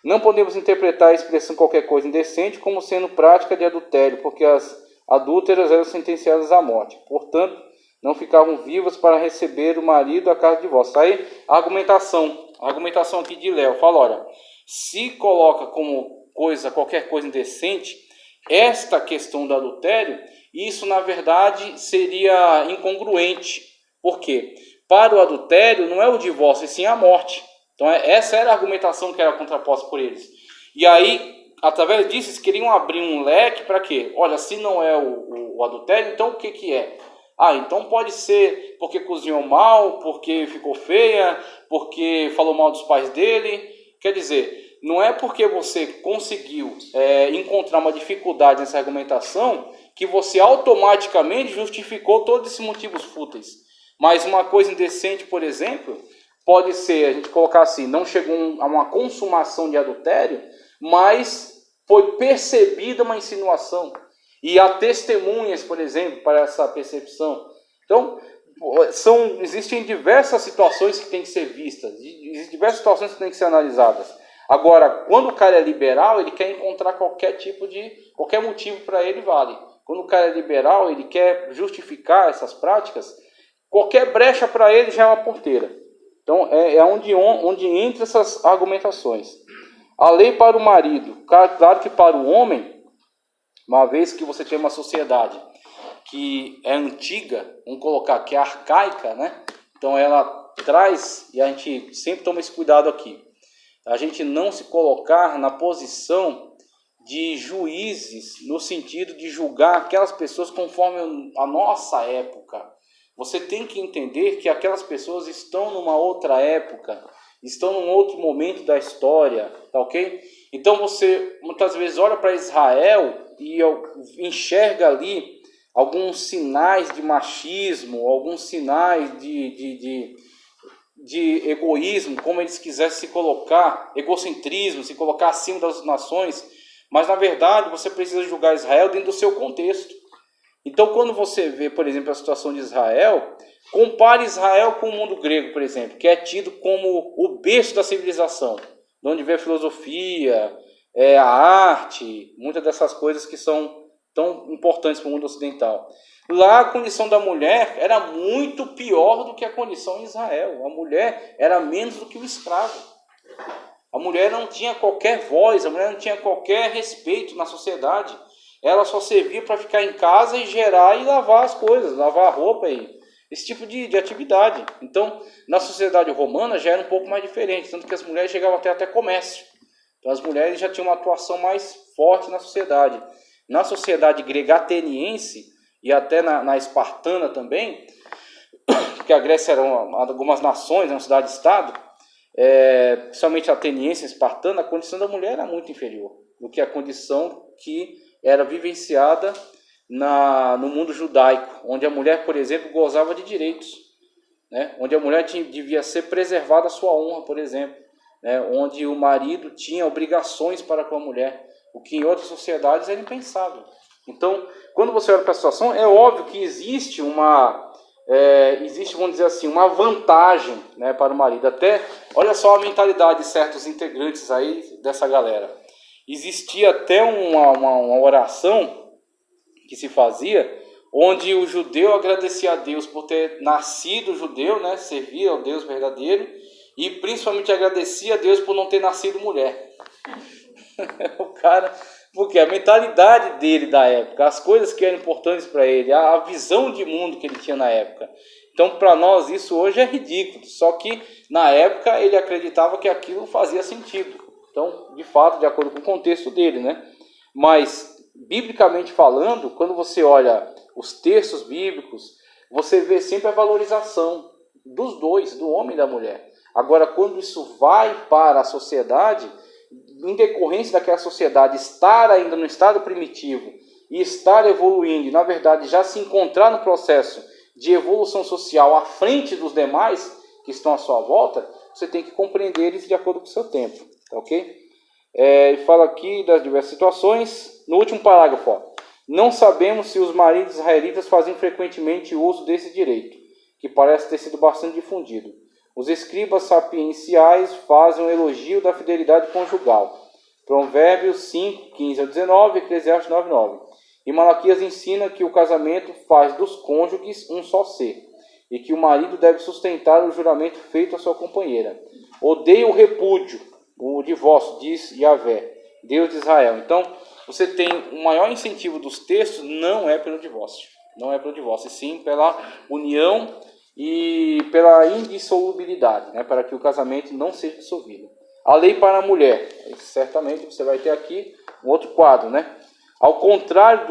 Não podemos interpretar a expressão qualquer coisa indecente como sendo prática de adultério, porque as adúlteras eram sentenciadas à morte. Portanto, não ficavam vivas para receber o marido à casa de divórcio. Aí a argumentação aqui de Léo fala, olha, se coloca como coisa, qualquer coisa indecente, esta questão do adultério, isso na verdade seria incongruente. Por quê? Para o adultério não é o divórcio, e sim a morte. Então essa era a argumentação que era contraposta por eles. E aí, através disso, eles queriam abrir um leque para quê? Olha, se não é o adultério, então o que é? Então pode ser porque cozinhou mal, porque ficou feia, porque falou mal dos pais dele. Quer dizer, não é porque você conseguiu encontrar uma dificuldade nessa argumentação que você automaticamente justificou todos esses motivos fúteis. Mas uma coisa indecente, por exemplo, pode ser, a gente colocar assim, não chegou a uma consumação de adultério, mas foi percebida uma insinuação. E há testemunhas, por exemplo, para essa percepção. Então, existem diversas situações que têm que ser vistas, existem diversas situações que têm que ser analisadas. Agora, quando o cara é liberal, ele quer encontrar qualquer motivo para ele vale. Quando o cara é liberal, ele quer justificar essas práticas, qualquer brecha para ele já é uma porteira. Então, é onde entra essas argumentações. A lei para o marido, claro que para o homem, uma vez que você tem uma sociedade que é antiga, vamos colocar que é arcaica, né? Então ela traz, e a gente sempre toma esse cuidado aqui, a gente não se colocar na posição de juízes, no sentido de julgar aquelas pessoas conforme a nossa época. Você tem que entender que aquelas pessoas estão numa outra época, estão num outro momento da história, tá ok? Então você muitas vezes olha para Israel e enxerga ali alguns sinais de machismo, alguns sinais de egoísmo, como eles quisessem se colocar, egocentrismo, se colocar acima das nações, mas na verdade você precisa julgar Israel dentro do seu contexto. Então quando você vê, por exemplo, a situação de Israel, compare Israel com o mundo grego, por exemplo, que é tido como o berço da civilização, de onde vem a filosofia, a arte, muitas dessas coisas que são tão importantes para o mundo ocidental. Lá a condição da mulher era muito pior do que a condição em Israel. A mulher era menos do que o escravo. A mulher não tinha qualquer voz, a mulher não tinha qualquer respeito na sociedade. Ela só servia para ficar em casa e gerar e lavar as coisas, lavar a roupa e esse tipo de atividade. Então, na sociedade romana já era um pouco mais diferente, tanto que as mulheres chegavam até comércio. Então, as mulheres já tinham uma atuação mais forte na sociedade. Na sociedade grega ateniense e até na espartana também, porque a Grécia era algumas nações, uma cidade-estado, principalmente ateniense e espartana, a condição da mulher era muito inferior do que a condição que era vivenciada no mundo judaico, onde a mulher, por exemplo, gozava de direitos, né? Onde a mulher devia ser preservada a sua honra, por exemplo, né? Onde o marido tinha obrigações para com a mulher, o que em outras sociedades era impensável. Então, quando você olha para a situação, é óbvio que existe vamos dizer assim, uma vantagem, né, para o marido. Até, olha só a mentalidade de certos integrantes aí dessa galera. Existia até uma oração que se fazia, onde o judeu agradecia a Deus por ter nascido judeu, né, servir ao Deus verdadeiro, e principalmente agradecia a Deus por não ter nascido mulher. O cara, porque a mentalidade dele da época, as coisas que eram importantes para ele, a visão de mundo que ele tinha na época. Então, para nós, isso hoje é ridículo, só que na época ele acreditava que aquilo fazia sentido. Então, de fato, de acordo com o contexto dele, né? Mas, biblicamente falando, quando você olha os textos bíblicos, você vê sempre a valorização dos dois, do homem e da mulher. Agora, quando isso vai para a sociedade, em decorrência daquela sociedade estar ainda no estado primitivo e estar evoluindo, e na verdade já se encontrar no processo de evolução social à frente dos demais que estão à sua volta, você tem que compreender isso de acordo com o seu tempo, tá ok? E fala aqui das diversas situações. No último parágrafo, ó, não sabemos se os maridos israelitas faziam frequentemente uso desse direito, que parece ter sido bastante difundido. Os escribas sapienciais fazem um elogio da fidelidade conjugal. Provérbios 5, 15 a 19, Eclesiastes 9, 9. E Malaquias ensina que o casamento faz dos cônjuges um só ser, e que o marido deve sustentar o juramento feito à sua companheira. Odeia o repúdio, o divórcio, diz Yahvé, Deus de Israel. Então, você tem o maior incentivo dos textos, não é pelo divórcio. Não é pelo divórcio, e sim pela união e pela indissolubilidade, né, para que o casamento não seja dissolvido. A lei para a mulher, certamente você vai ter aqui um outro quadro, né? Ao contrário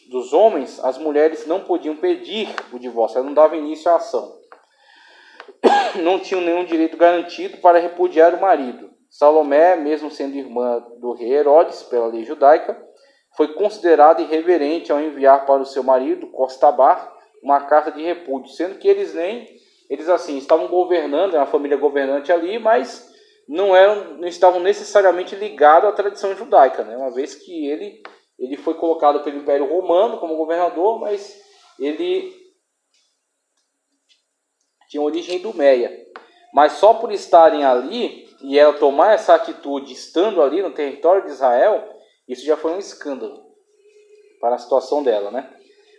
dos homens, as mulheres não podiam pedir o divórcio, elas não davam início à ação. Não tinham nenhum direito garantido para repudiar o marido. Salomé, mesmo sendo irmã do rei Herodes, pela lei judaica, foi considerada irreverente ao enviar para o seu marido, Costabar, uma carta de repúdio, sendo que eles assim, estavam governando, era uma família governante ali, mas não estavam necessariamente ligados à tradição judaica, né? Uma vez que ele foi colocado pelo Império Romano como governador, mas ele tinha origem idumeia. Mas só por estarem ali, e ela tomar essa atitude estando ali no território de Israel, isso já foi um escândalo para a situação dela, né?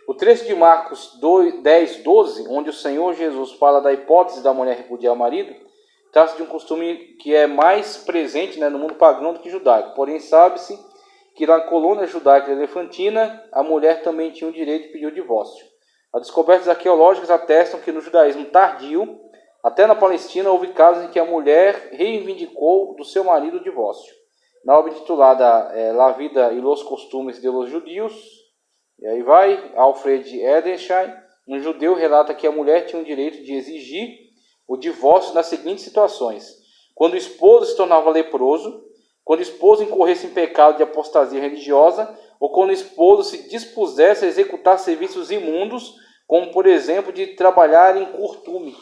O trecho de Marcos 10, 12, onde o Senhor Jesus fala da hipótese da mulher repudiar o marido, trata-se de um costume que é mais presente, né, no mundo pagão do que judaico. Porém, sabe-se que na colônia judaica elefantina, a mulher também tinha o direito de pedir o divórcio. As descobertas arqueológicas atestam que no judaísmo tardio, até na Palestina, houve casos em que a mulher reivindicou do seu marido o divórcio. Na obra intitulada La Vida y los Costumes de los Judíos, e aí vai, Alfred Edersheim, um judeu relata que a mulher tinha o direito de exigir o divórcio nas seguintes situações: quando o esposo se tornava leproso, quando o esposo incorresse em pecado de apostasia religiosa, ou quando o esposo se dispusesse a executar serviços imundos, como por exemplo de trabalhar em curtume.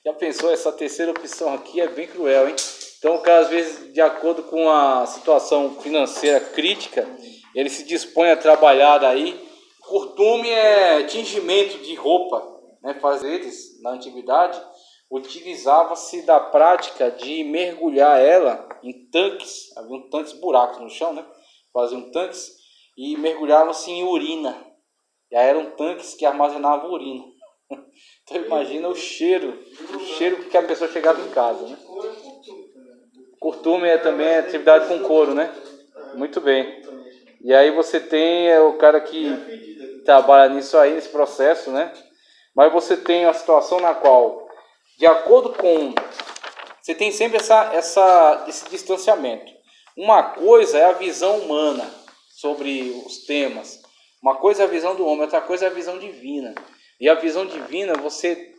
Já pensou? Essa terceira opção aqui é bem cruel, hein? Então o cara, às vezes, de acordo com a situação financeira crítica, ele se dispõe a trabalhar daí. Curtume é tingimento de roupa, né? Fazeres, na antiguidade, utilizava-se da prática de mergulhar ela em tanques, haviam tanques buracos no chão, né? Faziam tanques e mergulhavam-se em urina. E aí eram tanques que armazenavam urina. Então imagina o cheiro que a pessoa chegava em casa, né? Curtume é também atividade com couro, né? Muito bem. E aí você tem o cara que trabalha nisso aí, nesse processo, né? Mas você tem a situação na qual, de acordo com... Você tem sempre esse distanciamento. Uma coisa é a visão humana sobre os temas. Uma coisa é a visão do homem, outra coisa é a visão divina. E a visão divina, você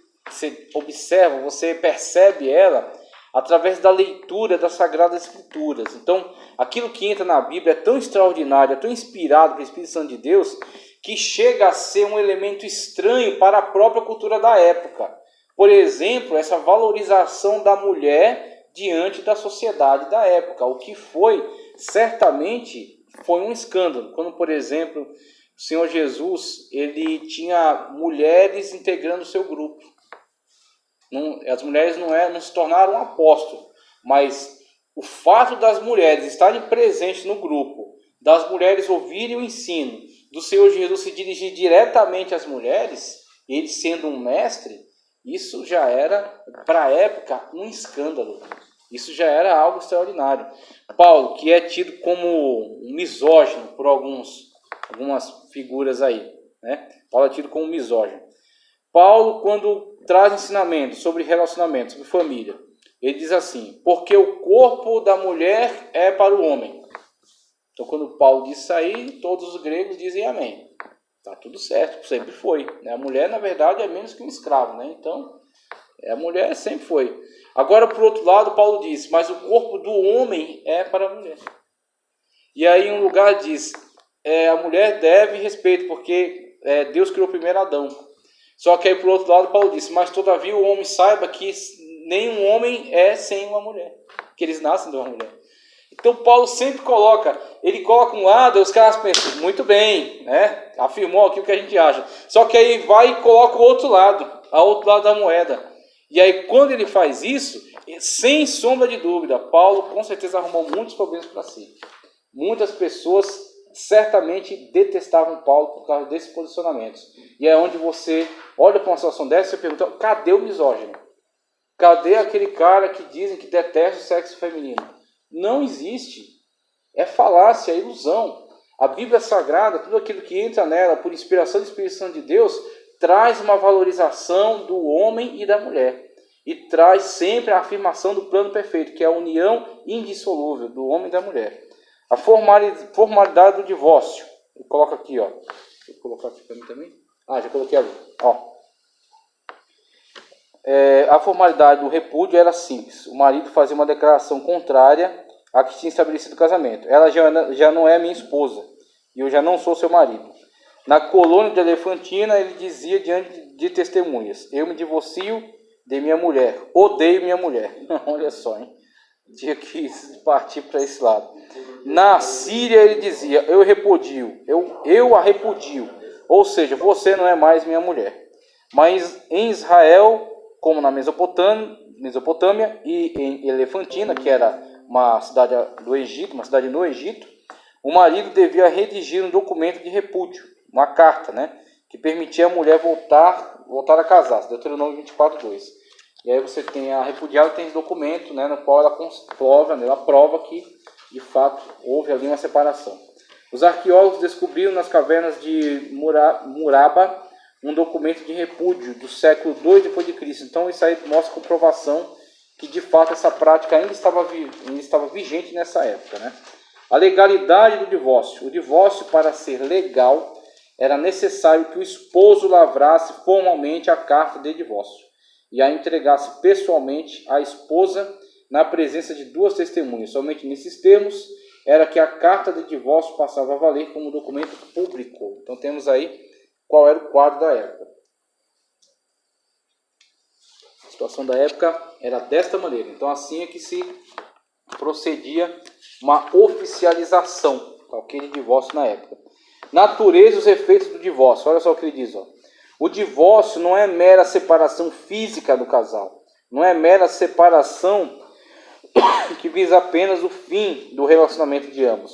observa, você percebe ela através da leitura das Sagradas Escrituras. Então, aquilo que entra na Bíblia é tão extraordinário, é tão inspirado pelo Espírito Santo de Deus, que chega a ser um elemento estranho para a própria cultura da época. Por exemplo, essa valorização da mulher diante da sociedade da época, o que certamente foi um escândalo. Quando, por exemplo, o Senhor Jesus, ele tinha mulheres integrando o seu grupo. As mulheres não se tornaram apóstolos, mas o fato das mulheres estarem presentes no grupo, das mulheres ouvirem o ensino, do Senhor Jesus se dirigir diretamente às mulheres, ele sendo um mestre, isso já era, para a época, um escândalo. Isso já era algo extraordinário. Paulo, que é tido como um misógino por algumas figuras aí, né? Paulo é tido como misógino. Paulo, quando traz ensinamento sobre relacionamento, sobre família, ele diz assim: porque o corpo da mulher é para o homem. Então, quando Paulo diz isso aí, todos os gregos dizem amém. Tá tudo certo, sempre foi, né? A mulher, na verdade, é menos que um escravo, né? Então, a mulher sempre foi. Agora, por outro lado, Paulo diz: mas o corpo do homem é para a mulher. E aí, em um lugar diz: a mulher deve respeito, porque Deus criou primeiro Adão. Só que aí, por outro lado, Paulo disse: mas todavia o homem saiba que nenhum homem é sem uma mulher, que eles nascem de uma mulher. Então Paulo sempre coloca um lado, e os caras pensam, muito bem, né? Afirmou aqui o que a gente acha. Só que aí vai e coloca o outro lado da moeda. E aí, quando ele faz isso, sem sombra de dúvida, Paulo com certeza arrumou muitos problemas para si. Muitas pessoas certamente detestavam Paulo por causa desses posicionamentos. E é onde você olha para uma situação dessa e pergunta, cadê o misógino? Cadê aquele cara que dizem que detesta o sexo feminino? Não existe. É falácia, é ilusão. A Bíblia Sagrada, tudo aquilo que entra nela por inspiração do Espírito Santo de Deus, traz uma valorização do homem e da mulher. E traz sempre a afirmação do plano perfeito, que é a união indissolúvel do homem e da mulher. A formalidade do divórcio. Eu coloco aqui, ó. Deixa eu colocar aqui para mim também. Já coloquei ali. Ó. A formalidade do repúdio era simples. O marido fazia uma declaração contrária à que tinha estabelecido o casamento. Ela já não é minha esposa e eu já não sou seu marido. Na colônia de Elefantina, ele dizia diante de testemunhas: eu me divorcio de minha mulher, odeio minha mulher. Olha só, hein? Tinha que partir para esse lado. Na Síria, ele dizia: eu repudio, eu a repudio. Ou seja, você não é mais minha mulher. Mas em Israel, como na Mesopotâmia e em Elefantina, que era uma cidade do Egito, uma cidade no Egito, o marido devia redigir um documento de repúdio, uma carta, né, que permitia a mulher voltar a casar, Deuteronômio 24:2. E aí você tem a repudiada, tem esse documento, né, no qual ela prova que, de fato, houve ali uma separação. Os arqueólogos descobriram nas cavernas de Muraba um documento de repúdio do século II d.C. Então isso aí mostra comprovação que de fato essa prática ainda estava vigente nessa época, né? A legalidade do divórcio. O divórcio, para ser legal, era necessário que o esposo lavrasse formalmente a carta de divórcio e a entregasse pessoalmente à esposa na presença de duas testemunhas. Somente nesses termos era que a carta de divórcio passava a valer como documento público. Então temos aí qual era o quadro da época. A situação da época era desta maneira. Então assim é que se procedia uma oficialização, de divórcio na época. Natureza e os efeitos do divórcio. Olha só o que ele diz. Ó. O divórcio não é mera separação física do casal. Não é mera separação que visa apenas o fim do relacionamento de ambos,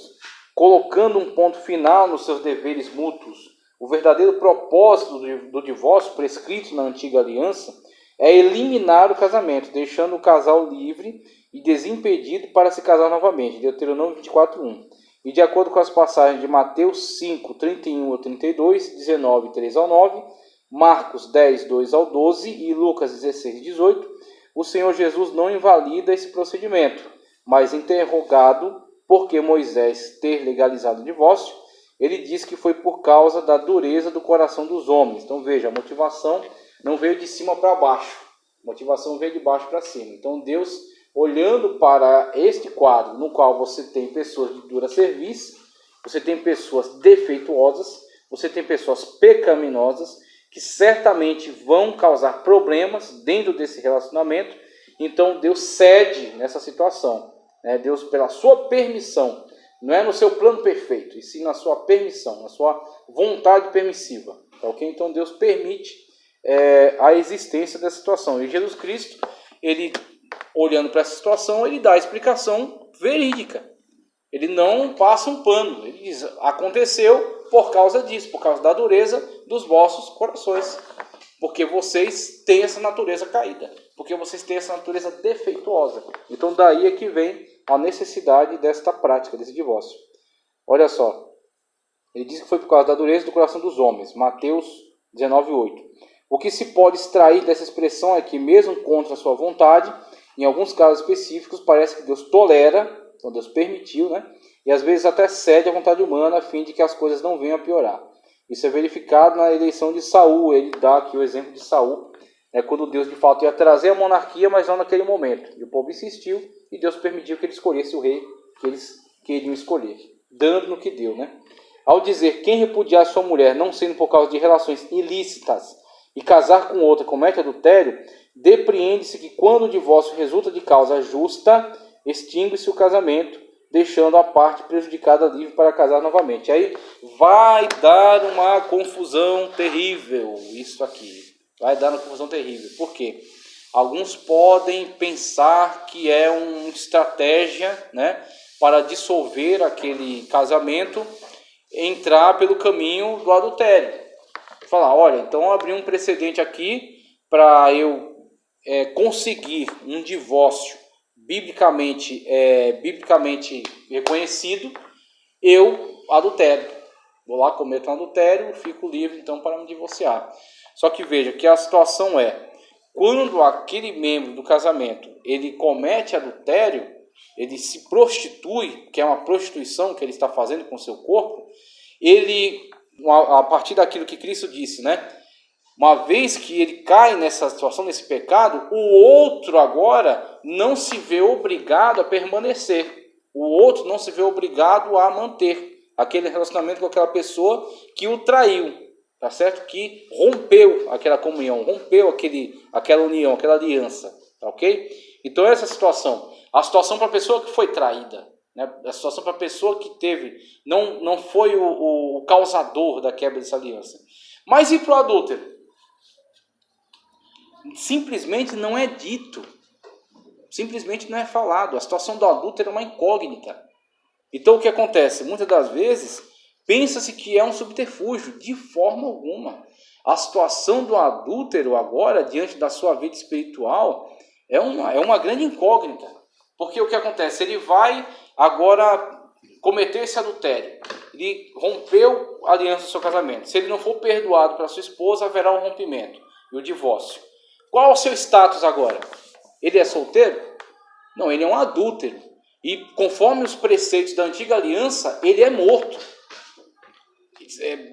colocando um ponto final nos seus deveres mútuos. O verdadeiro propósito do divórcio prescrito na antiga aliança é eliminar o casamento, deixando o casal livre e desimpedido para se casar novamente. Deuteronômio 24:1. E de acordo com as passagens de Mateus 5, 31 ao 32, 19, 3 ao 9, Marcos 10, 2 ao 12 e Lucas 16, 18, o Senhor Jesus não invalida esse procedimento, mas interrogado por que Moisés ter legalizado o divórcio, ele diz que foi por causa da dureza do coração dos homens. Então veja, a motivação não veio de cima para baixo, a motivação veio de baixo para cima. Então Deus, olhando para este quadro, no qual você tem pessoas de dura serviço, você tem pessoas defeituosas, você tem pessoas pecaminosas, que certamente vão causar problemas dentro desse relacionamento. Então Deus cede nessa situação. Deus, pela sua permissão, não é no seu plano perfeito, e sim na sua permissão, na sua vontade permissiva. Tá, okay? Então Deus permite a existência dessa situação. E Jesus Cristo, ele, olhando para essa situação, ele dá a explicação verídica. Ele não passa um pano. Ele diz, aconteceu por causa disso, por causa da dureza dos vossos corações. Porque vocês têm essa natureza caída. Porque vocês têm essa natureza defeituosa. Então daí é que vem a necessidade desta prática, desse divórcio. Olha só. Ele diz que foi por causa da dureza do coração dos homens. Mateus 19:8. O que se pode extrair dessa expressão é que, mesmo contra a sua vontade, em alguns casos específicos, parece que Deus tolera, então Deus permitiu, né? E às vezes até cede à vontade humana a fim de que as coisas não venham a piorar. Isso é verificado na eleição de Saul. Ele dá aqui o exemplo de Saul, quando Deus de fato ia trazer a monarquia, mas não naquele momento. E o povo insistiu e Deus permitiu que ele escolhesse o rei que eles queriam escolher, dando no que deu, né? Ao dizer, quem repudiar sua mulher, não sendo por causa de relações ilícitas, e casar com outra comete adultério, depreende-se que quando o divórcio resulta de causa justa, extingue-se o casamento, deixando a parte prejudicada livre para casar novamente. Aí vai dar uma confusão terrível isso aqui. Vai dar uma confusão terrível. Por quê? alguns podem pensar que é uma estratégia, né, para dissolver aquele casamento, entrar pelo caminho do adultério. Falar, olha, então abri um precedente aqui para eu conseguir um divórcio biblicamente reconhecido, eu adultério. Vou lá, cometo um adultério, fico livre então para me divorciar. Só que veja que a situação é, quando aquele membro do casamento ele comete adultério, ele se prostitui, que é uma prostituição que ele está fazendo com o seu corpo, ele, a partir daquilo que Cristo disse, né? Uma vez que ele cai nessa situação, nesse pecado, o outro agora não se vê obrigado a permanecer. O outro não se vê obrigado a manter aquele relacionamento com aquela pessoa que o traiu, tá certo? Que rompeu aquela comunhão, rompeu aquela união, aquela aliança, tá ok? Então essa situação, a situação para a pessoa que foi traída, né? A situação para a pessoa que teve, não foi o causador da quebra dessa aliança. Mas e para o adúltero? Simplesmente não é dito, simplesmente não é falado. A situação do adúltero é uma incógnita. Então o que acontece? Muitas das vezes pensa-se que é um subterfúgio, de forma alguma. A situação do adúltero agora, diante da sua vida espiritual, é uma grande incógnita. Porque o que acontece? Ele vai agora cometer esse adultério. Ele rompeu a aliança do seu casamento. Se ele não for perdoado pela sua esposa, haverá um rompimento e o divórcio. Qual é o seu status agora? Ele é solteiro? Não, ele é um adúltero. E conforme os preceitos da antiga aliança, ele é morto.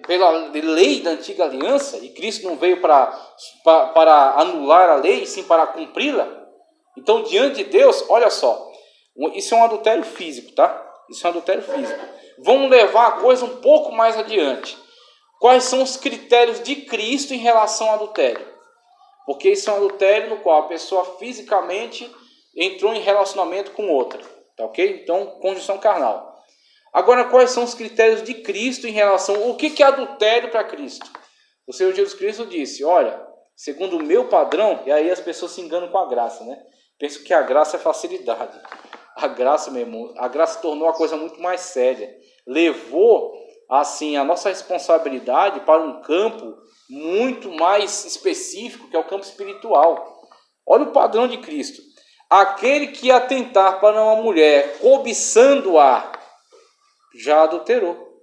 Pela lei da antiga aliança, e Cristo não veio para anular a lei, sim para cumpri-la. Então, diante de Deus, olha só, isso é um adultério físico, tá? Isso é um adultério físico. Vamos levar a coisa um pouco mais adiante. Quais são os critérios de Cristo em relação ao adultério? Porque isso é um adultério no qual a pessoa fisicamente entrou em relacionamento com outra, tá ok? Então, conjunção carnal. Agora, quais são os critérios de Cristo em relação... O que é adultério para Cristo? O Senhor Jesus Cristo disse, olha, segundo o meu padrão, e aí as pessoas se enganam com a graça, né? Pensam que a graça é facilidade. A graça, meu irmão, a graça tornou a coisa muito mais séria. Levou, assim, a nossa responsabilidade para um campo muito mais específico, que é o campo espiritual. Olha o padrão de Cristo. Aquele que atentar para uma mulher, cobiçando-a, já adulterou.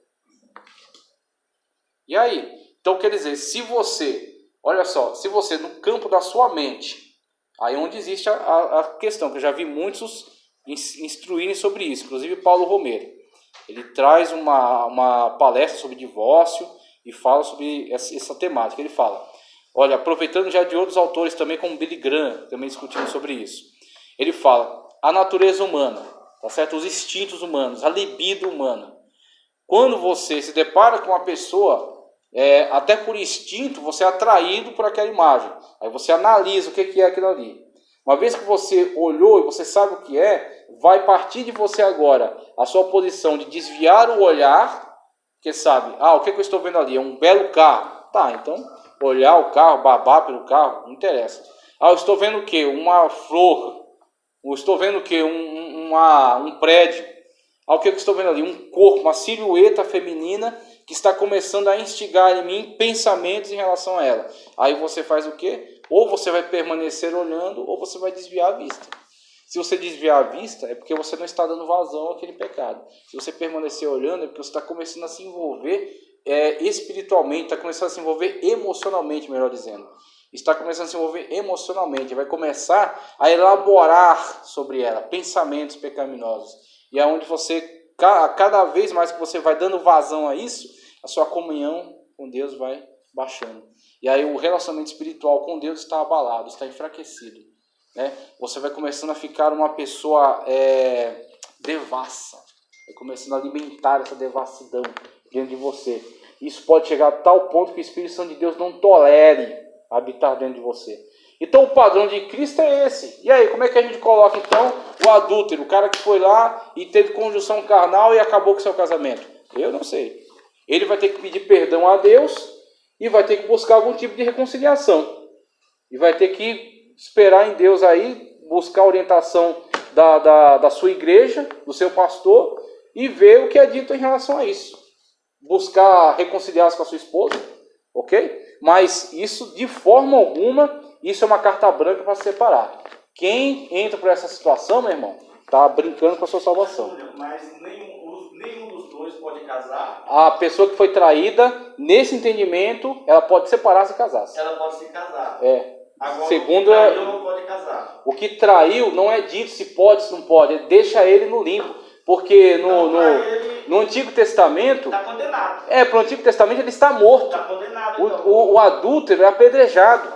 E aí? Então quer dizer, se você, olha só, se você no campo da sua mente, aí onde existe a questão, que eu já vi muitos instruírem sobre isso, inclusive Paulo Romero. Ele traz uma palestra sobre divórcio e fala sobre essa temática. Ele fala, olha, aproveitando já de outros autores também, como Billy Graham, também discutindo sobre isso. Ele fala, a natureza humana, tá certo? Os instintos humanos, a libido humana. Quando você se depara com uma pessoa, até por instinto, você é atraído por aquela imagem. Aí você analisa o que é aquilo ali. Uma vez que você olhou e você sabe o que é, vai partir de você agora a sua posição de desviar o olhar, porque sabe, o que eu estou vendo ali? É um belo carro. Tá, então, olhar o carro, babar pelo carro, não interessa. Eu estou vendo o quê? Uma flor. Eu estou vendo o quê? Um prédio. O que eu estou vendo ali? Um corpo, uma silhueta feminina que está começando a instigar em mim pensamentos em relação a ela. Aí você faz o quê? Ou você vai permanecer olhando, ou você vai desviar a vista. Se você desviar a vista, é porque você não está dando vazão àquele pecado. Se você permanecer olhando, é porque você está começando a se envolver espiritualmente, está começando a se envolver emocionalmente, melhor dizendo. Está começando a se envolver emocionalmente, vai começar a elaborar sobre ela pensamentos pecaminosos. E é onde você, cada vez mais que você vai dando vazão a isso, a sua comunhão com Deus vai baixando. E aí o relacionamento espiritual com Deus está abalado, está enfraquecido. Né? Você vai começando a ficar uma pessoa devassa, vai começando a alimentar essa devassidão dentro de você. Isso pode chegar a tal ponto que o Espírito Santo de Deus não tolere habitar dentro de você. Então o padrão de Cristo é esse. E aí, como é que a gente coloca então o adúltero, o cara que foi lá e teve conjunção carnal e acabou com o seu casamento? Eu não sei. Ele vai ter que pedir perdão a Deus e vai ter que buscar algum tipo de reconciliação. E vai ter que esperar em Deus aí, buscar a orientação da sua igreja, do seu pastor, e ver o que é dito em relação a isso. Buscar reconciliar-se com a sua esposa, ok? Mas isso, de forma alguma, isso é uma carta branca para se separar. Quem entra por essa situação, meu irmão, está brincando com a sua salvação. Mas nenhum dos dois pode casar? A pessoa que foi traída, nesse entendimento, ela pode separar-se e casar-se. Ela pode se casar. Agora, segundo, o que traiu não pode casar. O que traiu não é dito se pode, se não pode. Deixa ele no limbo. Porque no Antigo Testamento... Está condenado. Para o Antigo Testamento ele está morto. Está condenado, então. O adúltero é apedrejado.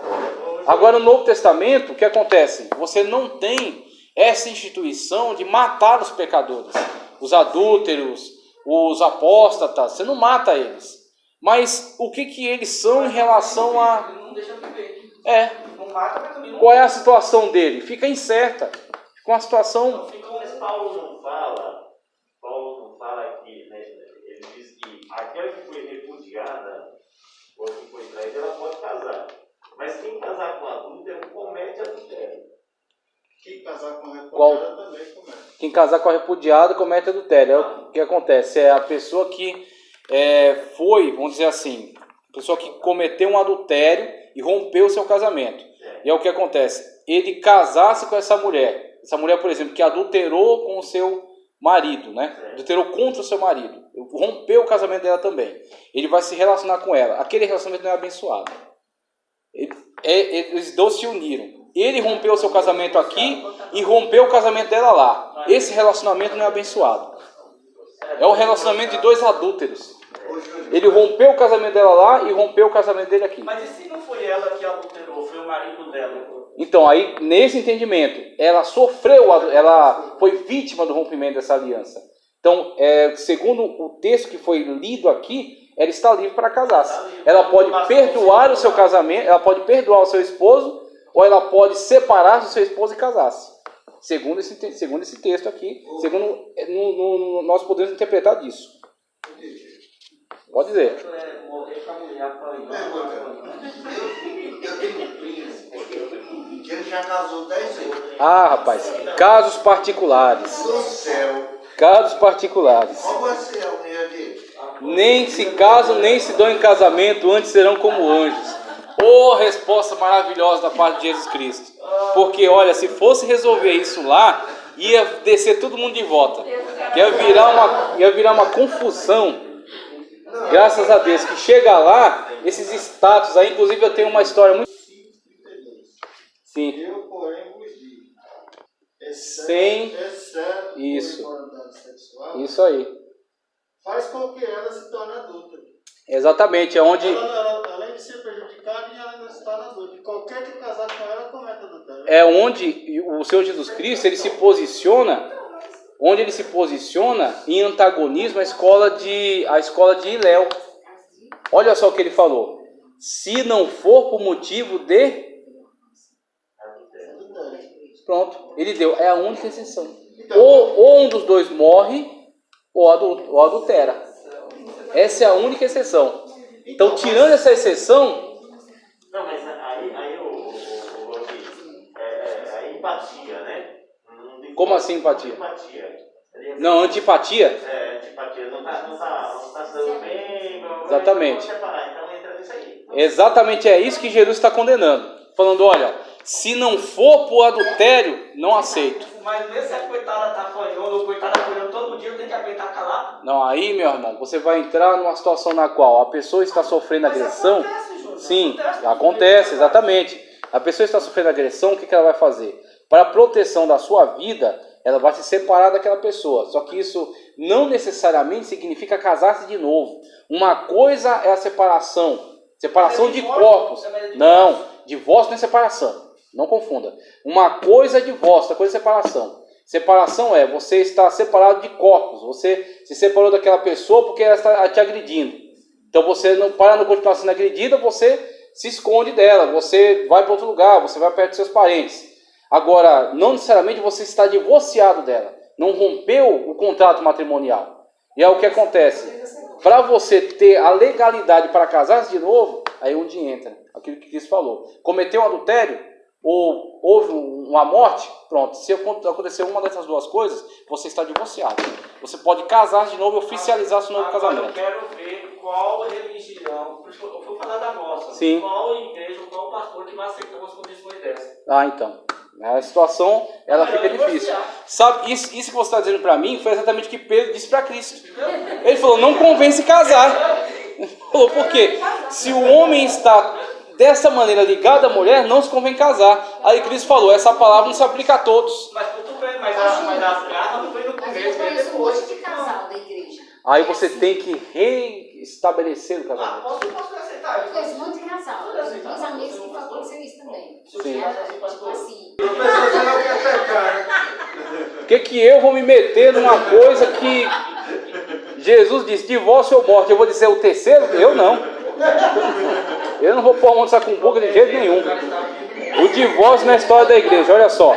Agora no Novo Testamento, o que acontece? Você não tem essa instituição de matar os pecadores. Os adúlteros, os apóstatas, você não mata eles. Mas o que eles são em relação a... Não deixa viver. Não mata, mas também não... Qual é a situação dele? Fica incerta. Fica uma situação... Mas Paulo não fala aqui, né? Ele diz que aquela que foi repudiada ou que foi traída, ela pode casar. Mas quem casar com adúltero comete adultério. Quem casar com a repudiada também comete. Quem casar com a repudiada comete adultério. O que acontece? É a pessoa que foi, vamos dizer assim, a pessoa que cometeu um adultério e rompeu o seu casamento. E é o que acontece? Ele casasse com essa mulher, por exemplo, que adulterou com o seu marido, né? Adulterou contra o seu marido, rompeu o casamento dela também. Ele vai se relacionar com ela. Aquele relacionamento não é abençoado. Eles dois se uniram. Ele rompeu o seu casamento aqui e rompeu o casamento dela lá. Esse relacionamento não é abençoado. É um relacionamento de dois adúlteros. Ele rompeu o casamento dela lá e rompeu o casamento dele aqui. Mas e se não foi ela que adulterou, foi o marido dela? Então, aí, nesse entendimento, ela sofreu, ela foi vítima do rompimento dessa aliança. Então, segundo o texto que foi lido aqui, ela está livre para casar-se. Ela pode perdoar o seu casamento, ela pode perdoar o seu esposo, ou ela pode separar-se do seu esposo e casar-se. Segundo esse texto aqui, nós podemos interpretar disso. Pode dizer. Eu tenho um príncipe que ele já casou 10 vezes. Rapaz, casos particulares. No céu. Casos particulares. Qual vai ser a mulher dele? Nem se casam, nem se dão em casamento, antes serão como anjos. Resposta maravilhosa da parte de Jesus Cristo. Porque, olha, se fosse resolver isso lá, ia descer todo mundo de volta. Ia virar uma confusão. Graças a Deus que chega lá, esses status aí, inclusive eu tenho uma história muito... Sim. Eu, porém, vos digo, exceto isso. Sexual, isso aí. Faz com que ela se torne adulta. Exatamente, é onde... Ela, além de ser prejudicada, ela ainda se torna adulta. E qualquer que casar com ela, comete adultério. É onde o Senhor Jesus Cristo, ele se posiciona... Onde ele se posiciona em antagonismo à escola de Hilel. Olha só o que ele falou. Se não for por motivo de... Pronto, ele deu. É a única exceção. Ou um dos dois morre, ou adultera. Essa é a única exceção. Então, tirando essa exceção... Não, mas aí a empatia, né? Como assim empatia? Antipatia. Não, antipatia? Antipatia. Não tá se dando bem. Exatamente. Então entra nisso aí. Exatamente, é isso que Jesus está condenando. Falando, olha, se não for por adultério, não aceito. Mas mesmo se a coitada tá apanhando, ou coitada apanhando todo dia, eu tenho que aguentar calado? Não, aí, meu irmão, você vai entrar numa situação na qual a pessoa está sofrendo agressão. Acontece, Júnior. Sim, acontece, exatamente. A pessoa está sofrendo agressão, o que ela vai fazer? Para a proteção da sua vida, ela vai se separar daquela pessoa. Só que isso não necessariamente significa casar-se de novo. Uma coisa é a separação de corpos. Não, divórcio não é separação. Não confunda. Uma coisa é divórcio, outra coisa é separação. Separação é você estar separado de corpos. Você se separou daquela pessoa porque ela está te agredindo. Então você, para não continuar sendo agredida, você se esconde dela. Você vai para outro lugar, você vai perto dos seus parentes. Agora, não necessariamente você está divorciado dela. Não rompeu o contrato matrimonial. E é o que acontece. Para você ter a legalidade para casar-se de novo, aí é onde entra aquilo que Cristo falou. Cometeu um adultério? ou houve uma morte, pronto, se acontecer uma dessas duas coisas, você está divorciado. Você pode casar de novo e oficializar seu novo casamento. Eu quero ver qual religião, eu vou falar da nossa, Sim. qual igreja, qual pastor que vai aceitar umas condições dessas. Então, a situação, ela fica difícil. Sabe, isso que você está dizendo para mim foi exatamente o que Pedro disse para Cristo. Ele falou, não convence casar. Ele falou, por quê? Se o homem está dessa maneira ligado à mulher, não se convém casar. Aí Cristo falou, essa palavra não se aplica a todos. Mas tudo bem, mas as garras não foi no começo, eu conheço um monte de casal da igreja. Aí você tem que reestabelecer o casamento. Posso aceitar Eu isso? conheço um monte de casal. Meus amigos que aconteceu isso também. Sim. Assim. A pessoa já não quer pecar, né? Por que eu vou me meter numa coisa que Jesus disse, divórcio ou morte? Eu vou dizer o terceiro? Eu não. Eu não vou pôr a mão nessa cumbuca de jeito nenhum. O divórcio na história da igreja, olha só.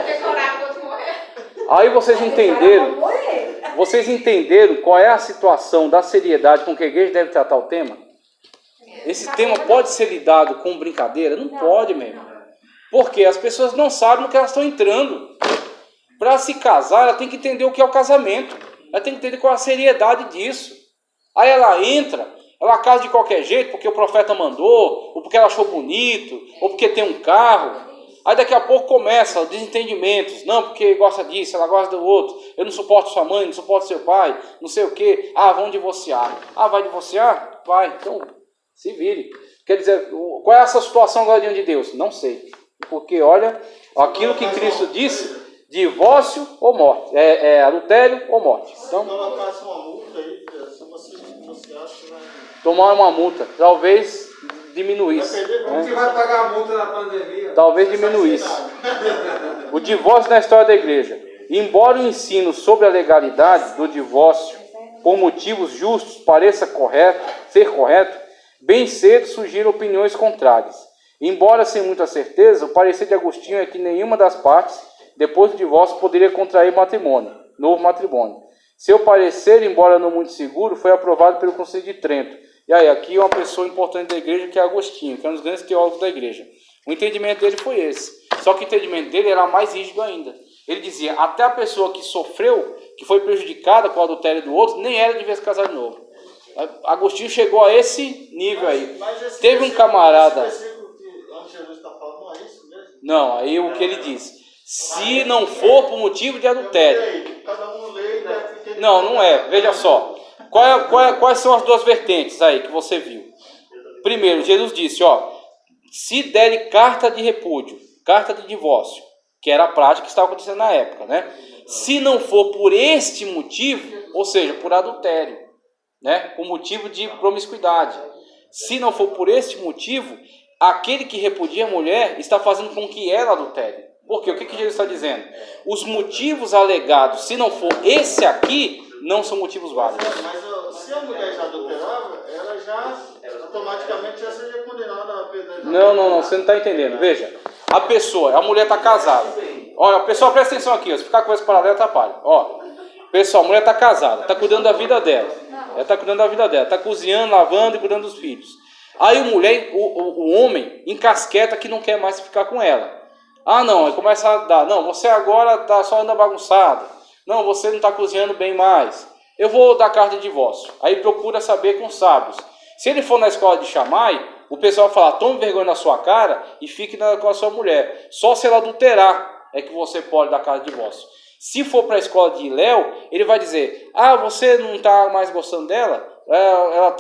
Aí vocês entenderam qual é a situação da seriedade com que a igreja deve tratar o tema? Esse tema pode ser lidado com brincadeira? Não pode, meu irmão. Porque as pessoas não sabem no que elas estão entrando. Para se casar, ela tem que entender o que é o casamento. Ela tem que entender qual é a seriedade disso. Aí ela entra, ela casa de qualquer jeito, porque o profeta mandou, ou porque ela achou bonito, ou porque tem um carro. Aí daqui a pouco começa os desentendimentos. Não, porque gosta disso, ela gosta do outro. Eu não suporto sua mãe, não suporto seu pai, não sei o quê. Ah, vão divorciar. Ah, vai divorciar? Vai. Então, se vire. Quer dizer, qual é essa situação agora diante de Deus? Não sei. Porque, olha, aquilo que Cristo disse, divórcio ou morte. Adultério ou morte. Então, se colocasse uma multa aí, se você divorciasse, você vai... tomar uma multa. Talvez diminuísse. Como que vai pagar a multa na pandemia? Talvez diminuísse. O divórcio na história da igreja. Embora o ensino sobre a legalidade do divórcio por motivos justos pareça ser correto, bem cedo surgiram opiniões contrárias. Embora sem muita certeza, o parecer de Agostinho é que nenhuma das partes, depois do divórcio, poderia contrair novo matrimônio. Seu parecer, embora não muito seguro, foi aprovado pelo Concílio de Trento. E aí, aqui uma pessoa importante da igreja, que é Agostinho, que é um dos grandes teólogos da igreja. O entendimento dele foi esse. Só que o entendimento dele era mais rígido ainda. Ele dizia, até a pessoa que sofreu, que foi prejudicada com o adultério do outro, nem ela devia se casar de novo. Agostinho chegou a esse nível aí. Teve um camarada... Esse versículo que onde Jesus está falando, não é isso mesmo? Não, aí o que ele diz? Se não for por motivo de adultério. Cada um lê e deve ter... Não é. Veja só. Quais são as duas vertentes aí que você viu? Primeiro, Jesus disse, se der carta de repúdio, carta de divórcio, que era a prática que estava acontecendo na época, né? Se não for por este motivo, ou seja, por adultério, né? Por motivo de promiscuidade. Se não for por este motivo, aquele que repudia a mulher está fazendo com que ela adultere. Por quê? O que Jesus está dizendo? Os motivos alegados, se não for esse aqui, não são motivos válidos. Mas se a mulher já adulterava, ela já automaticamente já seria condenada a perder. Não, você não está entendendo. Veja, a mulher está casada. Olha, pessoal, presta atenção aqui, se ficar com esse paralelo, atrapalha. Pessoal, a mulher está casada, está cuidando da vida dela. Ela está cuidando da vida dela, está cozinhando, lavando e cuidando dos filhos. Aí o homem encasqueta que não quer mais ficar com ela. Não, aí começa a dar. Não, você agora tá só anda bagunçado. Não, você não está cozinhando bem mais. Eu vou dar carta de divórcio. Aí procura saber com os sábios. Se ele for na escola de Shammai, o pessoal vai falar, tome vergonha na sua cara e fique com a sua mulher. Só se ela adulterar é que você pode dar carta de divórcio. Se for para a escola de Léo, ele vai dizer, você não está mais gostando dela? Ela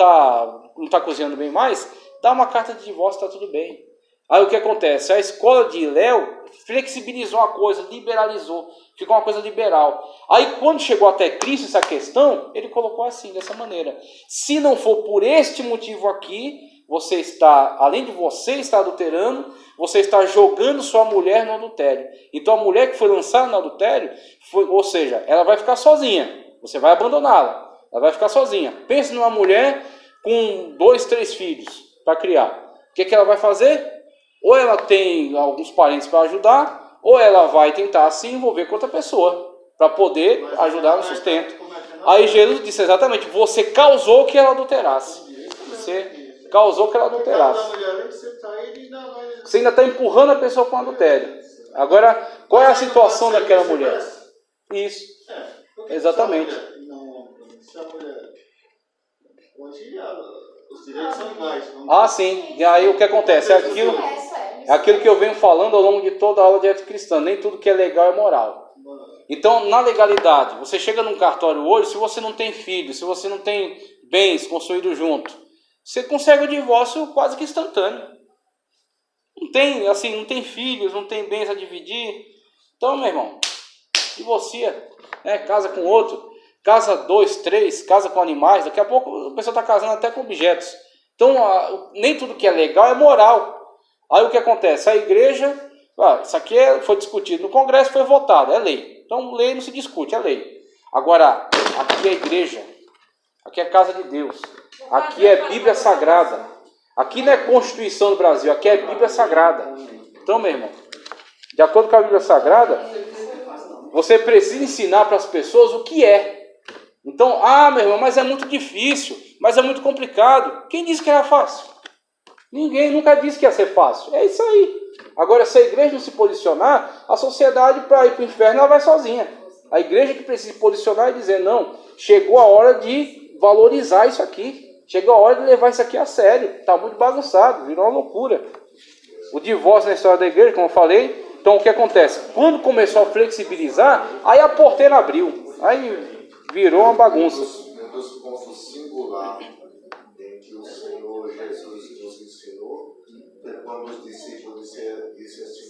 não está cozinhando bem mais? Dá uma carta de divórcio, está tudo bem. Aí o que acontece? A escola de Léo flexibilizou a coisa, liberalizou, ficou uma coisa liberal. Aí quando chegou até Cristo essa questão, ele colocou assim, dessa maneira. Se não for por este motivo aqui, você está, além de você estar adulterando, você está jogando sua mulher no adultério. Então a mulher que foi lançada no adultério, ou seja, ela vai ficar sozinha, você vai abandoná-la, ela vai ficar sozinha. Pense numa mulher com 2, 3 filhos para criar. O que ela vai fazer? Ou ela tem alguns parentes para ajudar, ou ela vai tentar se envolver com outra pessoa, para poder ajudar no sustento. Aí Jesus disse exatamente, você causou que ela adulterasse. Você causou que ela adulterasse. Você ainda está empurrando a pessoa para o adultério. Agora, qual é a situação daquela mulher? Isso. Exatamente. Se a mulher... Hoje os direitos são iguais. Ah, sim. E aí o que acontece? É aquilo que eu venho falando ao longo de toda a aula de ética cristã. Nem tudo que é legal é moral. Então, na legalidade, você chega num cartório hoje, se você não tem filho, se você não tem bens construídos junto, você consegue o divórcio quase que instantâneo. Não tem filhos, não tem bens a dividir. Então, meu irmão, divorcia, né? Casa com outro, casa 2, 3, casa com animais. Daqui a pouco a pessoa está casando até com objetos. Então, nem tudo que é legal é moral. Aí o que acontece? A igreja, isso aqui foi discutido no Congresso, foi votado, é lei. Então, lei não se discute, é lei. Agora, aqui é a igreja, aqui é a casa de Deus, aqui é Bíblia Sagrada. Aqui não é Constituição do Brasil, aqui é Bíblia Sagrada. Então, meu irmão, de acordo com a Bíblia Sagrada, você precisa ensinar para as pessoas o que é. Então, meu irmão, mas é muito difícil, mas é muito complicado. Quem disse que era fácil? Ninguém nunca disse que ia ser fácil. É isso aí. Agora, se a igreja não se posicionar, a sociedade, para ir para o inferno, ela vai sozinha. A igreja que precisa se posicionar e dizer, não, chegou a hora de valorizar isso aqui. Chegou a hora de levar isso aqui a sério. Está muito bagunçado, virou uma loucura. O divórcio na história da igreja, como eu falei, então o que acontece? Quando começou a flexibilizar, aí a porteira abriu. Aí virou uma bagunça. Um dos pontos singular em que o Senhor Jesus nos ensinou foi quando os discípulos disseram assim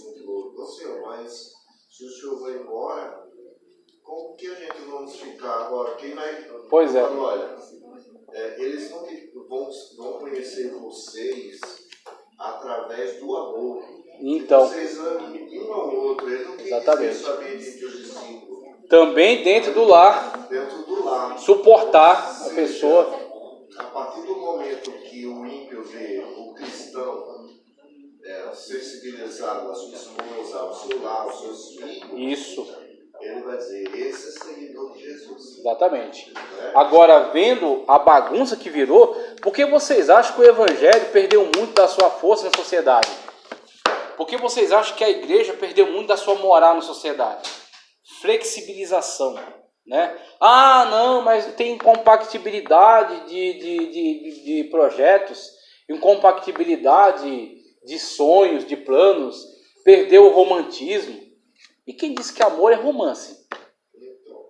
para o Senhor, mas se o Senhor vai embora, como que a gente vamos ficar agora? Quem vai... Pois é. Olha, eles não vão conhecer vocês através do amor. Então, vocês amem um ao outro. Eles não exatamente. somente de um discípulo. Também dentro do lar. Dentro do lar. Suportar a pessoa. A partir do momento que o ímpio vê o cristão sensibilizado à sua esposa, ao seu lar, aos seus filhos, isso, ele vai dizer, esse é seguidor de Jesus. Exatamente. Agora, vendo a bagunça que virou, por que vocês acham que o evangelho perdeu muito da sua força na sociedade? Por que vocês acham que a igreja perdeu muito da sua moral na sociedade? Flexibilização, né? Não, mas tem incompatibilidade de projetos, incompatibilidade de sonhos, de planos, perdeu o romantismo. E quem disse que amor é romance?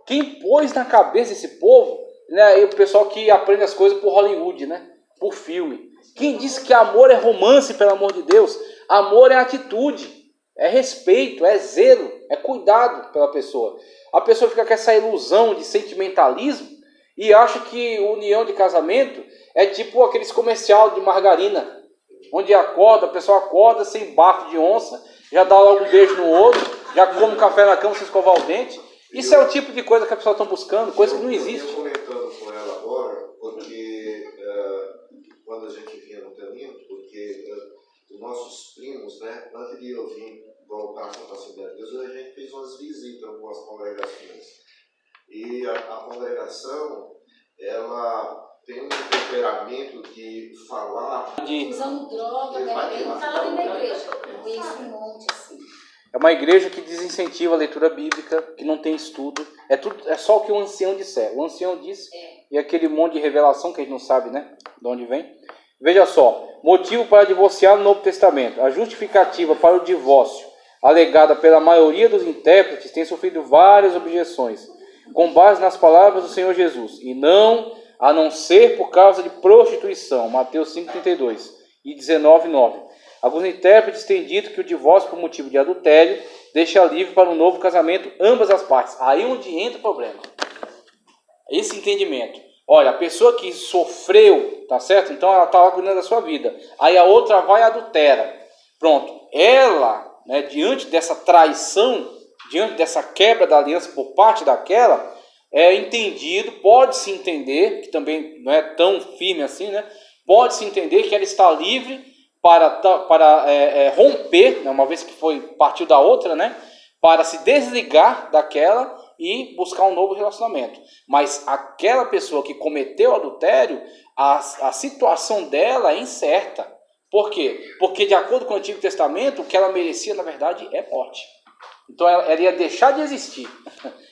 Quem pôs na cabeça desse povo, né, o pessoal que aprende as coisas por Hollywood, né, por filme. Quem disse que amor é romance, pelo amor de Deus? Amor é atitude, é respeito, é zelo, é cuidado pela pessoa. A pessoa fica com essa ilusão de sentimentalismo e acha que união de casamento é tipo aqueles comercial de margarina, onde a pessoa acorda sem bafo de onça, já dá logo um beijo no outro, já come um café na cama sem escovar o dente. Isso é o tipo de coisa que a pessoa está buscando, coisa que não existe. Eu comentando com ela agora, porque quando a gente vinha no caminho, porque os nossos primos, né, antes de eu vir voltar para a Assembleia de Deus, a gente fez umas visitas em algumas congregações. E a congregação, ela tem um temperamento de falar... Usando droga, né? Ele está lá dentro da igreja. Eu conheço um monte assim. É uma igreja que desincentiva a leitura bíblica, que não tem estudo. É só o que o ancião disser. O ancião disse, e aquele monte de revelação que a gente não sabe, né, de onde vem. Veja só, motivo para divorciar no Novo Testamento. A justificativa para o divórcio, alegada pela maioria dos intérpretes, tem sofrido várias objeções, com base nas palavras do Senhor Jesus, a não ser por causa de prostituição. Mateus 5,32 e 19,9. Alguns intérpretes têm dito que o divórcio por motivo de adultério deixa livre para um novo casamento ambas as partes. Aí onde entra o problema. Esse entendimento. Olha, a pessoa que sofreu, tá certo? Então ela está lá cuidando da sua vida. Aí a outra vai e adultera. Pronto. Ela, né, diante dessa traição, diante dessa quebra da aliança por parte daquela, é entendido, pode-se entender, que também não é tão firme assim, né? Pode-se entender que ela está livre para romper, né, uma vez que partiu da outra, né, para se desligar daquela e buscar um novo relacionamento. Mas aquela pessoa que cometeu adultério, a situação dela é incerta. Por quê? Porque de acordo com o Antigo Testamento, o que ela merecia, na verdade, é morte. Então ela ia deixar de existir.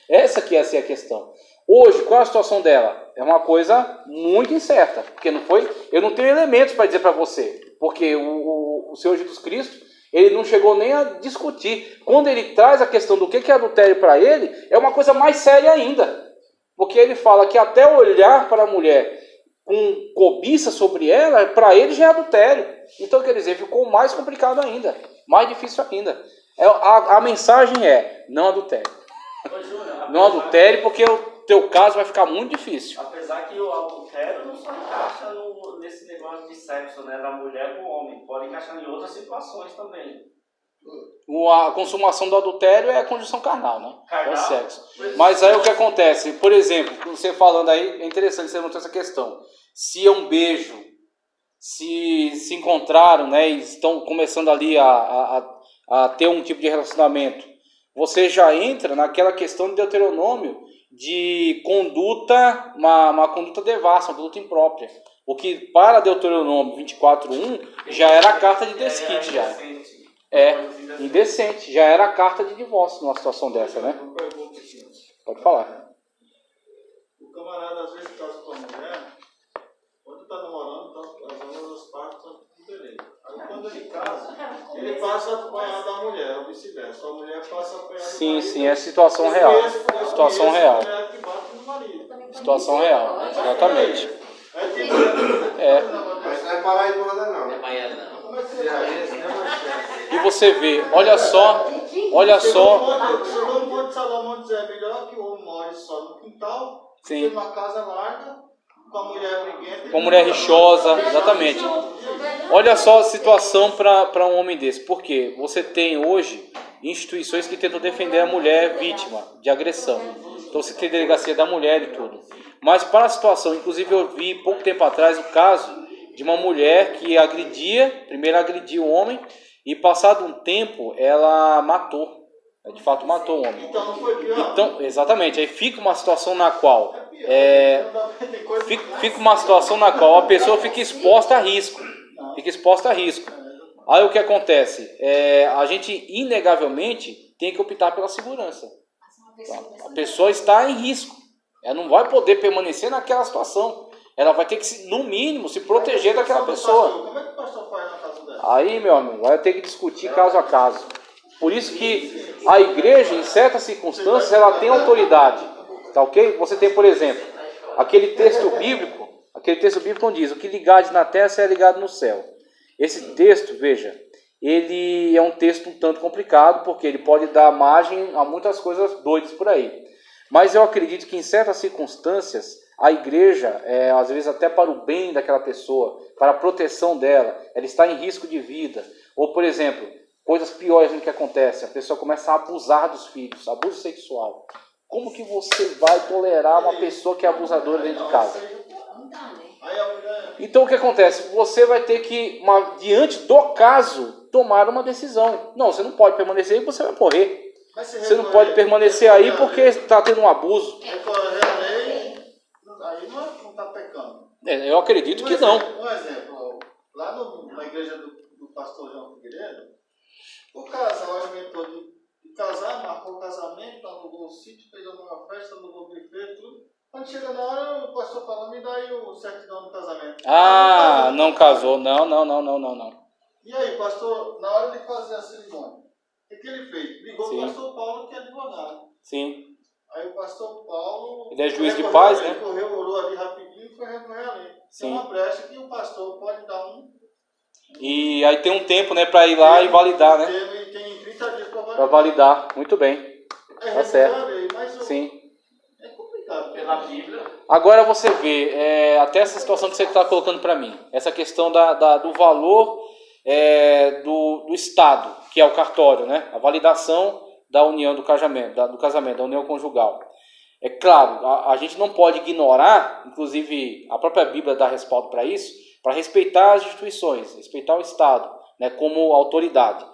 Essa que ia ser a questão. Hoje, qual é a situação dela? É uma coisa muito incerta, porque não foi. Eu não tenho elementos para dizer para você, porque o Senhor Jesus Cristo, ele não chegou nem a discutir. Quando ele traz a questão do que é adultério para ele, é uma coisa mais séria ainda, porque ele fala que até olhar para a mulher com cobiça sobre ela, para ele já é adultério. Então, quer dizer, ficou mais complicado ainda, mais difícil ainda. A mensagem é: não adultere. Não adultere, porque o teu caso vai ficar muito difícil. Apesar que o adultério não só encaixa nesse negócio de sexo, né, da mulher com o homem, pode encaixar em outras situações também. A consumação do adultério é a conjunção carnal, né? Carnal? É sexo. Mas aí o que acontece? Por exemplo, você falando aí, é interessante você levantar essa questão. Se é um beijo, se encontraram, né, e estão começando ali a ter um tipo de relacionamento, você já entra naquela questão de Deuteronômio de conduta, uma conduta devassa, uma conduta imprópria. O que para Deuteronômio 24:1 já era a carta de desquite, já. Indecente, já era a carta de divórcio numa situação dessa, né? Pode falar. O camarada às vezes casa com a mulher, quando está namorando, as duas partes estão tudo beleza. Aí quando ele casa, ele passa a apanhar da mulher, ou vice-versa. A mulher passa a apanhar do marido. Sim, é situação real. Situação real. Situação real, exatamente. Mas não é paraibana, não. Não é baiana, não. E você vê, olha só. Você não pode Salomão dizer, é melhor que o homem more só no quintal, Sim. uma casa larga, com a mulher briguenta. Com a mulher rixosa, exatamente. Olha só a situação para um homem desse. Porque você tem hoje instituições que tentam defender a mulher vítima de agressão. Então você tem delegacia da mulher e tudo. Mas para a situação, inclusive eu vi pouco tempo atrás o caso de uma mulher que primeiro agrediu o homem e passado um tempo ela matou. De fato matou o homem. Então não foi pior? Então, exatamente, aí fica uma situação na qual a pessoa fica exposta a risco. Aí o que acontece? A gente inegavelmente tem que optar pela segurança. A pessoa está em risco. Ela não vai poder permanecer naquela situação. Ela vai ter que, no mínimo, se proteger daquela pessoa. Como é que o pastor faz na casa dela? Aí, meu amigo, vai ter que discutir caso a caso. Por isso que a igreja, em certas circunstâncias, ela tem autoridade. Tá ok? Você tem, por exemplo, aquele texto bíblico onde diz: o que ligares na terra será ligado no céu. Esse texto, veja, ele é um texto um tanto complicado, porque ele pode dar margem a muitas coisas doidas por aí. Mas eu acredito que em certas circunstâncias, a igreja, às vezes até para o bem daquela pessoa, para a proteção dela, ela está em risco de vida. Ou, por exemplo, coisas piores que acontecem, a pessoa começa a abusar dos filhos, abuso sexual. Como que você vai tolerar uma pessoa que é abusadora dentro de casa? Então o que acontece? Você vai ter que, diante do caso, tomar uma decisão. Não, você não pode permanecer aí, você vai morrer. Você não pode permanecer aí porque está tendo um abuso. Aí não está pecando. Eu acredito que não. Um exemplo, lá na igreja do pastor João Figueiredo, o casal inventou de casar, marcou o casamento, alugou o sítio, fez uma festa, alugou o buffet, tudo. Quando chega na hora, o pastor falou: me dá aí o certidão do casamento. Não casou. Não. E aí, o pastor, na hora de fazer a cerimônia, o que ele fez? Ligou Sim. o pastor Paulo, que é advogado. Sim. Aí o pastor Paulo... Ele é juiz de paz, né? Ele correu, orou ali rapidinho e foi recorrer ali. Tem uma brecha que o pastor pode dar E aí tem um tempo, né, para ir lá e validar, né? Tem 30 dias para validar. Para validar, muito bem. Tá certo. Mas Sim. É complicado. Pela Bíblia... Agora você vê, até essa situação que você está colocando para mim, essa questão do valor do Estado, que é o cartório, né? A validação da união do casamento, da união conjugal. É claro, a gente não pode ignorar, inclusive a própria Bíblia dá respaldo para isso, para respeitar as instituições, respeitar o Estado, né, como autoridade.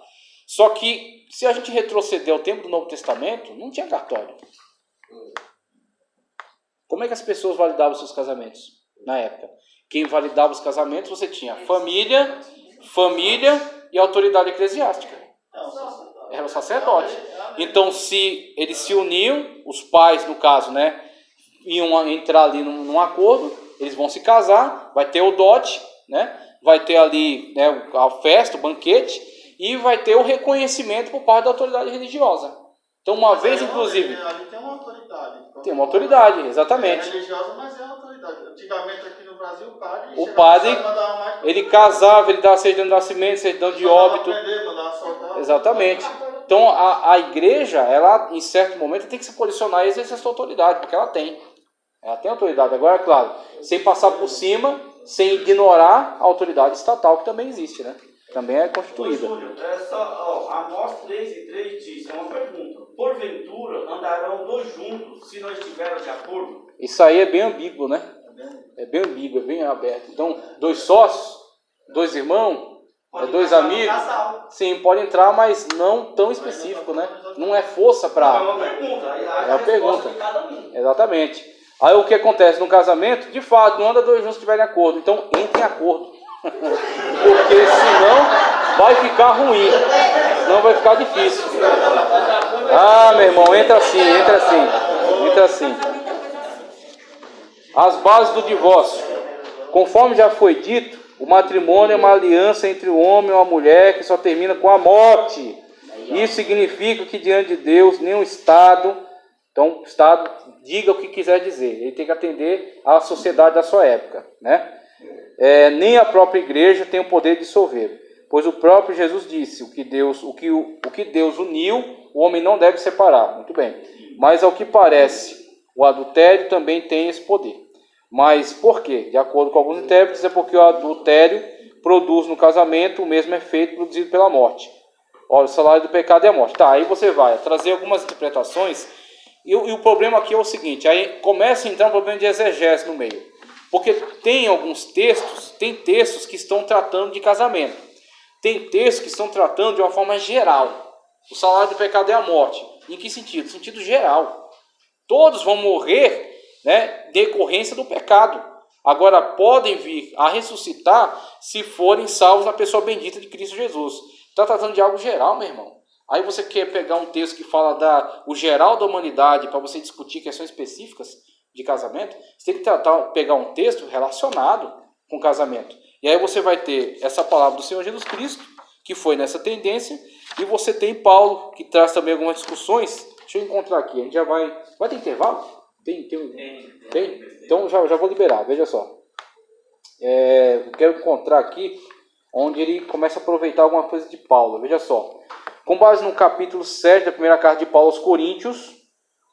Só que, se a gente retroceder ao tempo do Novo Testamento, não tinha cartório. Como é que as pessoas validavam seus casamentos na época? Quem validava os casamentos, você tinha família, família e autoridade eclesiástica. Não, sacerdote. Era o sacerdote. Então, se eles se uniam, os pais, no caso, né, iam entrar ali num acordo, eles vão se casar, vai ter o dote, né, vai ter ali, né, a festa, o banquete, e vai ter o reconhecimento por parte da autoridade religiosa. Então, uma vez, inclusive... Ali tem uma autoridade. Tem uma autoridade, exatamente. É religiosa, mas é uma autoridade. Antigamente, aqui no Brasil, o padre, ele casava, ele dava certidão de nascimento, certidão de óbito. Exatamente. Então, a igreja, ela, em certo momento, tem que se posicionar e exercer essa autoridade, porque ela tem. Ela tem autoridade. Agora, é claro, sem passar por cima, sem ignorar a autoridade estatal, que também existe, né? Também é constituída. Júlio, Amós 3:3 diz, é uma pergunta. Porventura andarão dois juntos se não estiverem de acordo? Isso aí é bem ambíguo, né? É bem ambíguo, é bem aberto. Então, dois sócios, dois irmãos, dois amigos, sim, pode entrar, mas não tão específico, né? Não é força para... É uma pergunta. É uma pergunta. Exatamente. Aí o que acontece no casamento? De fato, não anda dois juntos se estiverem em acordo. Então, entre em acordo. Porque senão vai ficar ruim. Senão vai ficar difícil. Ah, meu irmão, entra assim. As bases do divórcio. Conforme já foi dito, o matrimônio é uma aliança entre o homem e a mulher que só termina com a morte. Isso significa que diante de Deus, nenhum Estado, então o Estado diga o que quiser dizer. Ele tem que atender à sociedade da sua época, né? Nem a própria igreja tem o poder de dissolver, pois o próprio Jesus disse, o que Deus uniu, o homem não deve separar. Muito bem. Mas ao que parece, o adultério também tem esse poder. Mas por quê? De acordo com alguns intérpretes, é porque o adultério produz no casamento o mesmo efeito produzido pela morte. Olha, o salário do pecado é a morte. Tá, aí você vai trazer algumas interpretações, e o problema aqui é o seguinte, aí começa a entrar um problema de exegese no meio. Porque tem alguns textos, tem textos que estão tratando de casamento. Tem textos que estão tratando de uma forma geral. O salário do pecado é a morte. Em que sentido? Sentido geral. Todos vão morrer, né, decorrência do pecado. Agora, podem vir a ressuscitar se forem salvos na pessoa bendita de Cristo Jesus. Está tratando de algo geral, meu irmão. Aí você quer pegar um texto que fala o geral da humanidade para você discutir questões específicas de casamento, você tem que pegar um texto relacionado com casamento. E aí você vai ter essa palavra do Senhor Jesus Cristo, que foi nessa tendência, e você tem Paulo, que traz também algumas discussões. Deixa eu encontrar aqui, a gente já vai... Vai ter intervalo? Tem? Então já vou liberar, veja só. Eu quero encontrar aqui onde ele começa a aproveitar alguma coisa de Paulo. Veja só. Com base no capítulo 7 da primeira carta de Paulo aos Coríntios,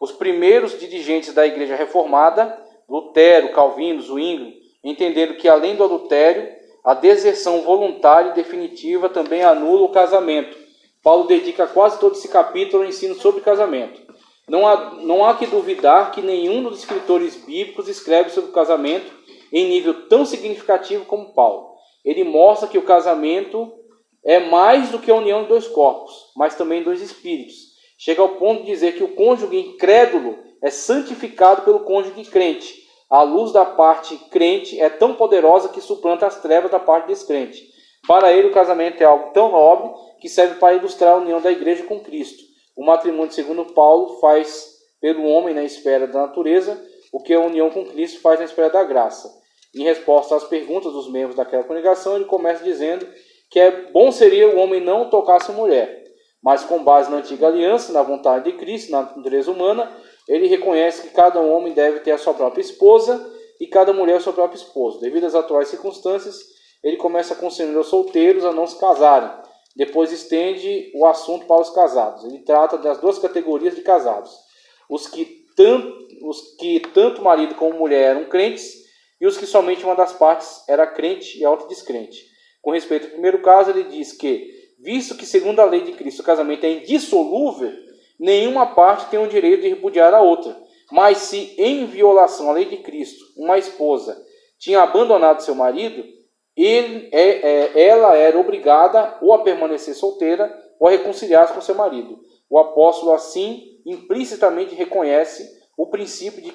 os primeiros dirigentes da igreja reformada, Lutero, Calvino, Zwingli, entendendo que além do adultério, a deserção voluntária e definitiva também anula o casamento. Paulo dedica quase todo esse capítulo ao ensino sobre casamento. Não há que duvidar que nenhum dos escritores bíblicos escreve sobre o casamento em nível tão significativo como Paulo. Ele mostra que o casamento é mais do que a união de dois corpos, mas também dois espíritos. Chega ao ponto de dizer que o cônjuge incrédulo é santificado pelo cônjuge crente. A luz da parte crente é tão poderosa que suplanta as trevas da parte descrente. Para ele, o casamento é algo tão nobre que serve para ilustrar a união da igreja com Cristo. O matrimônio, segundo Paulo, faz pelo homem na esfera da natureza o que a união com Cristo faz na esfera da graça. Em resposta às perguntas dos membros daquela congregação, ele começa dizendo que bom seria o homem não tocasse mulher. Mas com base na antiga aliança, na vontade de Cristo, na natureza humana, ele reconhece que cada homem deve ter a sua própria esposa e cada mulher o seu próprio esposo. Devido às atuais circunstâncias, ele começa a aconselhar os solteiros a não se casarem. Depois estende o assunto para os casados. Ele trata das duas categorias de casados. Os que tanto marido como mulher eram crentes e os que somente uma das partes era crente e a outra descrente. Com respeito ao primeiro caso, ele diz que, visto que, segundo a lei de Cristo, o casamento é indissolúvel, nenhuma parte tem o direito de repudiar a outra. Mas se, em violação à lei de Cristo, uma esposa tinha abandonado seu marido, ela era obrigada ou a permanecer solteira ou a reconciliar-se com seu marido. O apóstolo, assim, implicitamente reconhece o princípio de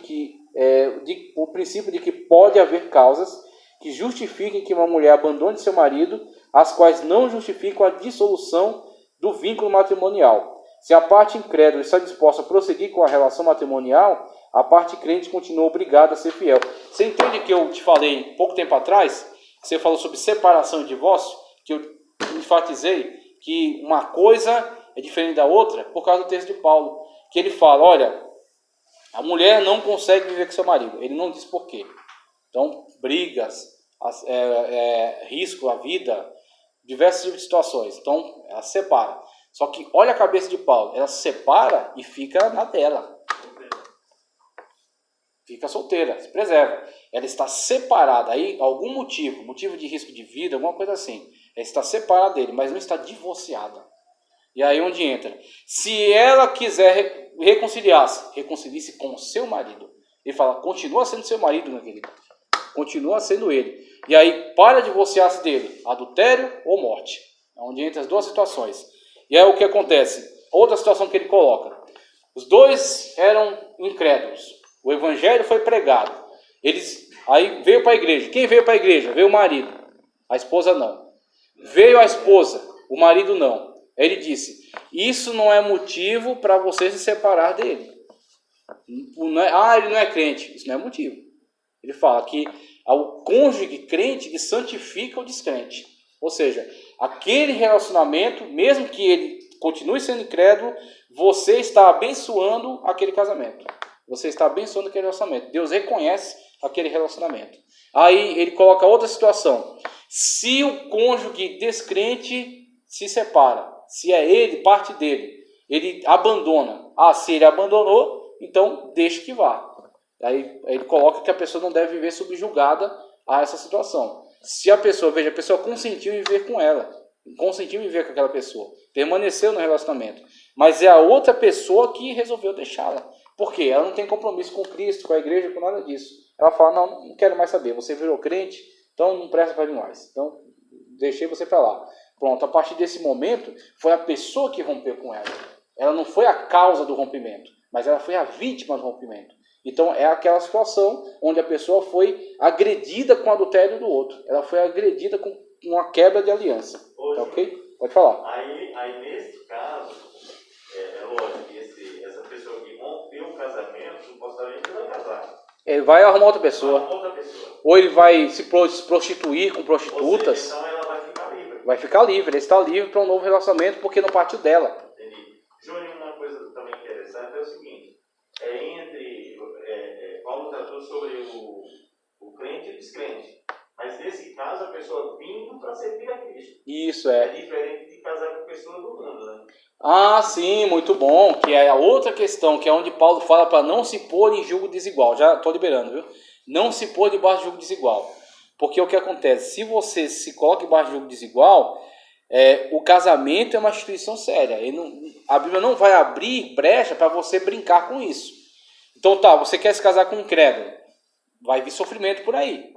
que pode haver causas que justifiquem que uma mulher abandone seu marido, as quais não justificam a dissolução do vínculo matrimonial. Se a parte incrédula está disposta a prosseguir com a relação matrimonial, a parte crente continua obrigada a ser fiel. Você entende que eu te falei pouco tempo atrás, que você falou sobre separação e divórcio, que eu enfatizei que uma coisa é diferente da outra por causa do texto de Paulo, que ele fala, olha, a mulher não consegue viver com seu marido, ele não diz por quê. Então, brigas, risco à vida, diversas tipos de situações. Então, ela se separa. Só que olha a cabeça de Paulo, ela se separa e fica na dela. Fica solteira, se preserva. Ela está separada, aí algum motivo de risco de vida, alguma coisa assim. Ela está separada dele, mas não está divorciada. E aí onde entra? Se ela quiser reconciliar-se, reconcilie-se com o seu marido. Ele fala, continua sendo seu marido, meu querido. Continua sendo ele. E aí, para divorciar-se dele, adultério ou morte. É onde entra as duas situações. E aí o que acontece? Outra situação que ele coloca. Os dois eram incrédulos. O evangelho foi pregado. Aí veio para a igreja. Quem veio para a igreja? Veio o marido. A esposa não. Veio a esposa. O marido não. Aí ele disse, isso não é motivo para você se separar dele. Ele não é crente. Isso não é motivo. Ele fala que o cônjuge crente que santifica o descrente. Ou seja, aquele relacionamento, mesmo que ele continue sendo incrédulo, você está abençoando aquele casamento. Você está abençoando aquele relacionamento. Deus reconhece aquele relacionamento. Aí ele coloca outra situação. Se o cônjuge descrente se separa, se é ele, parte dele, ele abandona. Se ele abandonou, então deixe que vá. Aí ele coloca que a pessoa não deve viver subjugada a essa situação. Se a pessoa consentiu em viver com ela, consentiu em viver com aquela pessoa, permaneceu no relacionamento, mas é a outra pessoa que resolveu deixá-la. Por quê? Ela não tem compromisso com Cristo, com a igreja, com nada disso. Ela fala, não quero mais saber, você virou crente, então não presta para mim mais. Então, deixei você para lá. Pronto, a partir desse momento, foi a pessoa que rompeu com ela. Ela não foi a causa do rompimento, mas ela foi a vítima do rompimento. Então, é aquela situação onde a pessoa foi agredida com o adultério do outro. Ela foi agredida com uma quebra de aliança. Tá ok? Pode falar. Aí nesse caso, é lógico que essa pessoa que rompeu o casamento, supostamente vai casar. Ele vai arrumar outra pessoa. Ou ele vai se prostituir com prostitutas. Seja, então ela vai ficar livre. Vai ficar livre. Ele está livre para um novo relacionamento porque não partiu dela. Entendi. Júnior, uma coisa também interessante é o seguinte. Paulo tratou sobre o crente e o descrente. Mas nesse caso, a pessoa vindo para servir a Cristo. Isso é. É diferente de casar com pessoas do mundo, né? Sim, muito bom. Que é a outra questão, que é onde Paulo fala para não se pôr em julgo desigual. Já estou liberando, viu? Não se pôr debaixo de julgo desigual. Porque o que acontece? Se você se coloca debaixo de julgo desigual, o casamento é uma instituição séria. A Bíblia não vai abrir brecha para você brincar com isso. Então você quer se casar com um incrédulo, vai vir sofrimento por aí.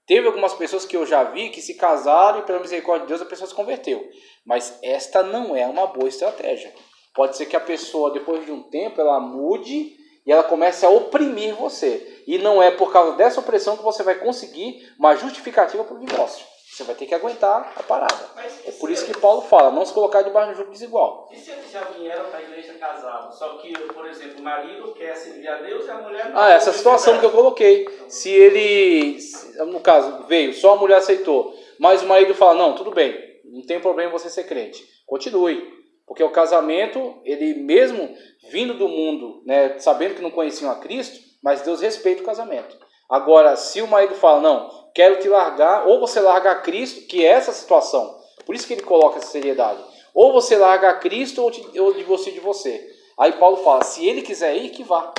Teve algumas pessoas que eu já vi que se casaram e pela misericórdia de Deus a pessoa se converteu. Mas esta não é uma boa estratégia. Pode ser que a pessoa, depois de um tempo, ela mude e ela comece a oprimir você. E não é por causa dessa opressão que você vai conseguir uma justificativa para o divórcio. Você vai ter que aguentar a parada. É por isso que Paulo fala, não se colocar debaixo de um jugo desigual. E se eles já vieram para a igreja casados, só que, por exemplo, o marido quer servir a Deus e a mulher não? Essa situação que eu coloquei. Se ele, no caso, veio, só a mulher aceitou, mas o marido fala, não, tudo bem, não tem problema você ser crente. Continue. Porque o casamento, ele mesmo vindo do mundo, né, sabendo que não conheciam a Cristo, mas Deus respeita o casamento. Agora, se o marido fala, não, quero te largar, ou você larga a Cristo, que é essa situação, por isso que ele coloca essa seriedade, ou você larga a Cristo ou divorcia de você. Aí Paulo fala, se ele quiser ir, que vá.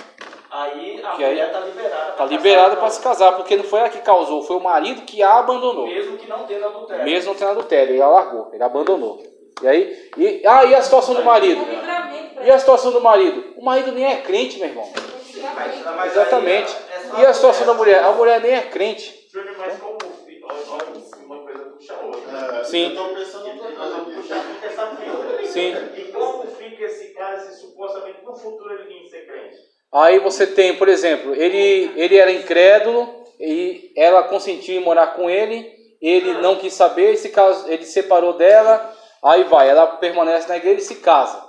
Aí a mulher está liberada. Está liberada para se casar, porque não foi ela que causou, foi o marido que a abandonou. Mesmo que não tenha adultério. Mesmo não tendo adultério, ele a largou, ele abandonou. E aí, e a situação do marido? E a situação do marido? O marido nem é crente, meu irmão. Mas exatamente. E a situação da mulher? A mulher nem é crente. Júnior, mas como olha uma coisa puxa a outra. Sim. Eu estou pensando em outra coisa. Sim. E como fica esse cara se supostamente no futuro ele vir ser crente? Aí você tem, por exemplo, ele era incrédulo, e ela consentiu em morar com ele, ele não quis saber, ele separou dela, aí ela permanece na igreja e se casa.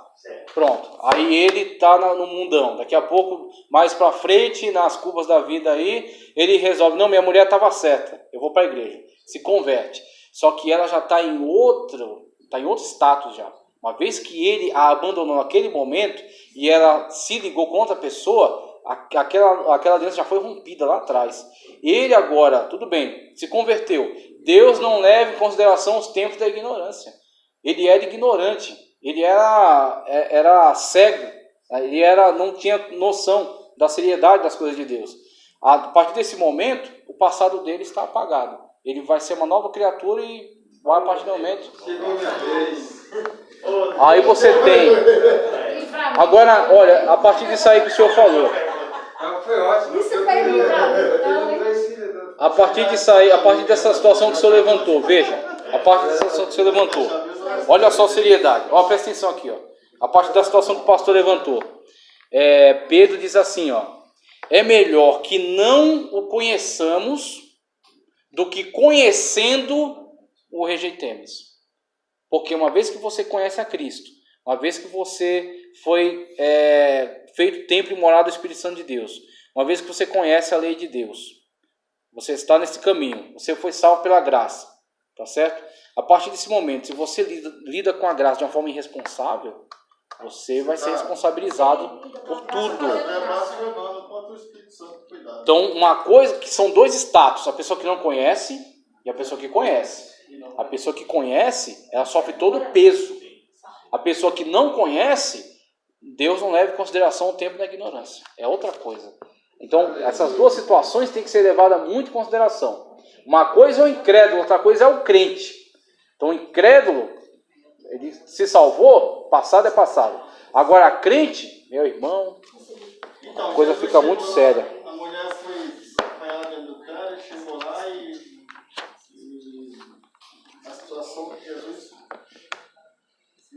Pronto, aí ele está no mundão. Daqui a pouco, mais para frente, nas curvas da vida aí, ele resolve, não, minha mulher estava certa, eu vou para a igreja. Se converte. Só que ela já está em outro status já. Uma vez que ele a abandonou naquele momento e ela se ligou com outra pessoa, aquela aliança já foi rompida lá atrás. Ele agora, tudo bem, se converteu. Deus não leva em consideração os tempos da ignorância. Ele era ignorante, ele era cego, ele não tinha noção da seriedade das coisas de Deus. A partir desse momento, o passado dele está apagado. Ele vai ser uma nova criatura e vai a partir do momento. Aí você tem. Agora, olha, a partir disso aí que o senhor falou. Foi ótimo. Isso foi livramento. A partir disso aí, a partir dessa situação que o senhor levantou, veja. A partir dessa situação que o senhor levantou. Olha só a seriedade. Ó, presta atenção aqui, ó. A partir da situação que o pastor levantou. Pedro diz assim, ó. É melhor que não o conheçamos do que conhecendo o rejeitemos. Porque uma vez que você conhece a Cristo, uma vez que você foi feito templo e morada do Espírito Santo de Deus, uma vez que você conhece a lei de Deus, você está nesse caminho, você foi salvo pela graça, tá certo? A partir desse momento, se você lida com a graça de uma forma irresponsável, você vai ser responsabilizado por tudo. Então, uma coisa que são dois status, a pessoa que não conhece e a pessoa que conhece. A pessoa que conhece, ela sofre todo o peso. A pessoa que não conhece, Deus não leva em consideração o tempo da ignorância. É outra coisa. Então, essas duas situações têm que ser levadas muito em consideração. Uma coisa é o incrédulo, outra coisa é o crente. Então, o incrédulo, ele se salvou, passado é passado. Agora, a crente, meu irmão, a coisa fica muito séria. A mulher foi apanhada dentro do cara, chegou lá e a situação que Jesus,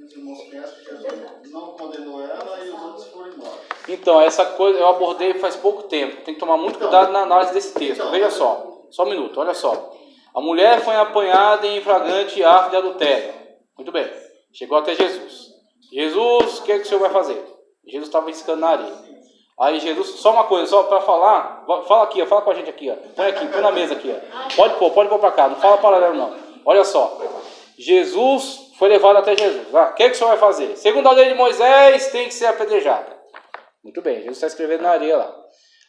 os irmãos conhecem que Jesus não condenou ela e os outros foram embora. Então, essa coisa eu abordei faz pouco tempo. Tem que tomar muito cuidado na análise desse texto. Veja só um minuto, olha só. A mulher foi apanhada em flagrante ato de adultério. Muito bem, chegou até Jesus. Jesus, o que o senhor vai fazer? Jesus estava riscando na areia. Aí Jesus, só uma coisa, só para falar, fala aqui, fala com a gente aqui, ó. Põe na mesa aqui, ó. Pode pôr para cá, não fala paralelo não. Olha só, Jesus foi levado até Jesus. O que o senhor vai fazer? Segundo a lei de Moisés, tem que ser apedrejado. Muito bem, Jesus está escrevendo na areia lá.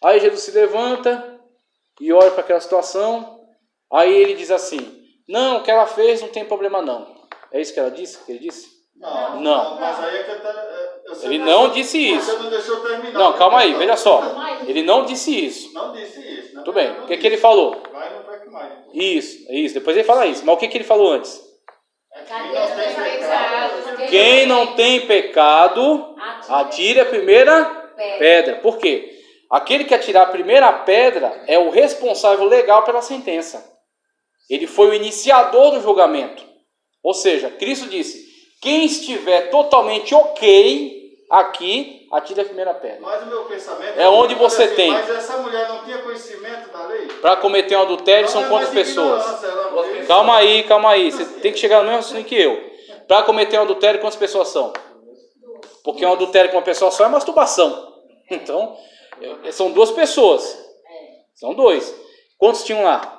Aí Jesus se levanta e olha para aquela situação. Aí ele diz assim, não, o que ela fez não tem problema não. É isso que ela disse? Que ele disse? Não. Mas aí é que ele não disse isso. Você não deixou terminar. Não, calma aí, veja só. Ele não disse isso. Não disse isso. Muito bem, o que ele falou? Vai no peque mais. Isso, depois ele fala isso. Mas o que ele falou antes? Quem não tem pecado, atire a primeira pedra. Por quê? Aquele que atirar a primeira pedra é o responsável legal pela sentença. Ele foi o iniciador do julgamento. Ou seja, Cristo disse, quem estiver totalmente ok aqui, atire a primeira pedra. Mas o meu pensamento é onde você assim, tem. Mas essa mulher não tinha conhecimento da lei? Para cometer um adultério são quantas pessoas? Calma aí. Você tem que chegar no mesmo assunto que eu. Para cometer um adultério, quantas pessoas são? Porque um adultério com uma pessoa só é masturbação. Então, são duas pessoas. São dois. Quantos tinham lá?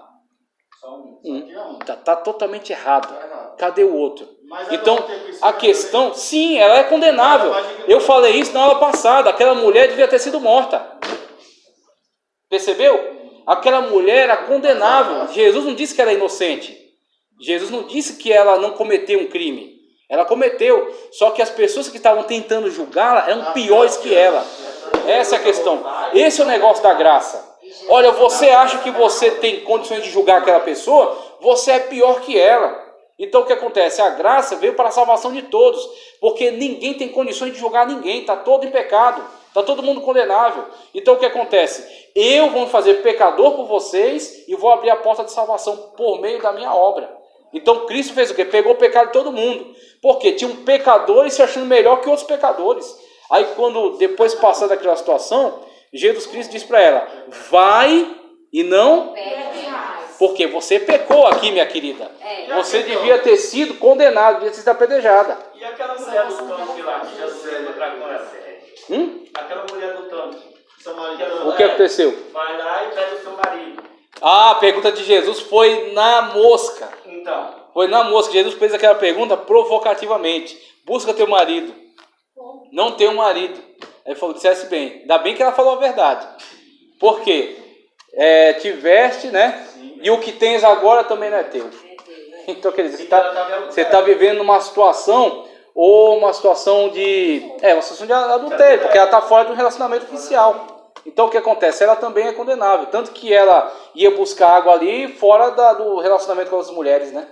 Um. Tá totalmente errado. Cadê o outro? Então, a questão, sim, ela é condenável. Eu falei isso na aula passada. Aquela mulher devia ter sido morta. Percebeu? Aquela mulher era condenável. Jesus não disse que ela é inocente. Jesus não disse que ela não cometeu um crime. Ela cometeu. Só que as pessoas que estavam tentando julgá-la eram piores que ela. Essa é a questão. Esse é o negócio da graça. Olha, você acha que você tem condições de julgar aquela pessoa? Você é pior que ela. Então o que acontece? A graça veio para a salvação de todos, porque ninguém tem condições de julgar ninguém, está todo em pecado, está todo mundo condenável. Então o que acontece? Eu vou fazer pecador por vocês e vou abrir a porta de salvação por meio da minha obra. Então Cristo fez o quê? Pegou o pecado de todo mundo, porque tinha um pecador se achando melhor que outros pecadores. Aí quando depois passar daquela situação, Jesus Cristo diz para ela, vai e não... Perde mais. Porque você pecou aqui, minha querida. Você devia ter sido condenado, devia ter sido apedrejada. E aquela mulher do tanque lá, que Jesus foi encontrar com ela? Aquela mulher do tanque. O que aconteceu? Vai lá e pega o seu marido. Ah, a pergunta de Jesus foi na mosca. Então. Foi na mosca. Jesus fez aquela pergunta provocativamente. Busca teu marido. Não tem um marido. Aí ele falou, dissesse bem. Ainda bem que ela falou a verdade. Por quê? Tiveste, né? E o que tens agora também não é teu. Então, quer dizer, você está vivendo uma situação, ou uma situação de... uma situação de adultério, porque ela está fora do relacionamento oficial. Então, o que acontece? Ela também é condenável. Tanto que ela ia buscar água ali fora do relacionamento com as mulheres, né?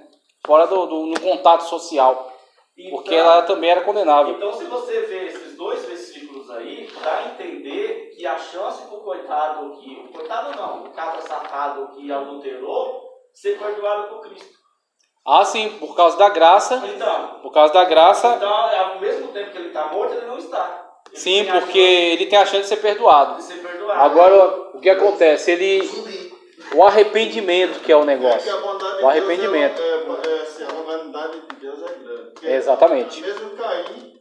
Fora no contato social. Então, porque ela também era condenável. Então, se você vê esses dois versículos aí, dá a entender que a chance pro coitado que... Coitado não, o cabra safado que adulterou, ser perdoado por Cristo. Ah, sim, por causa da graça. Então, por causa da graça. Então, ao mesmo tempo que ele está morto, ele não está. Sim, porque ele tem a chance de ser perdoado. Agora, o que acontece? O arrependimento que é o negócio. O arrependimento. A bondade de Deus é grande. Porque exatamente. Mesmo Caim,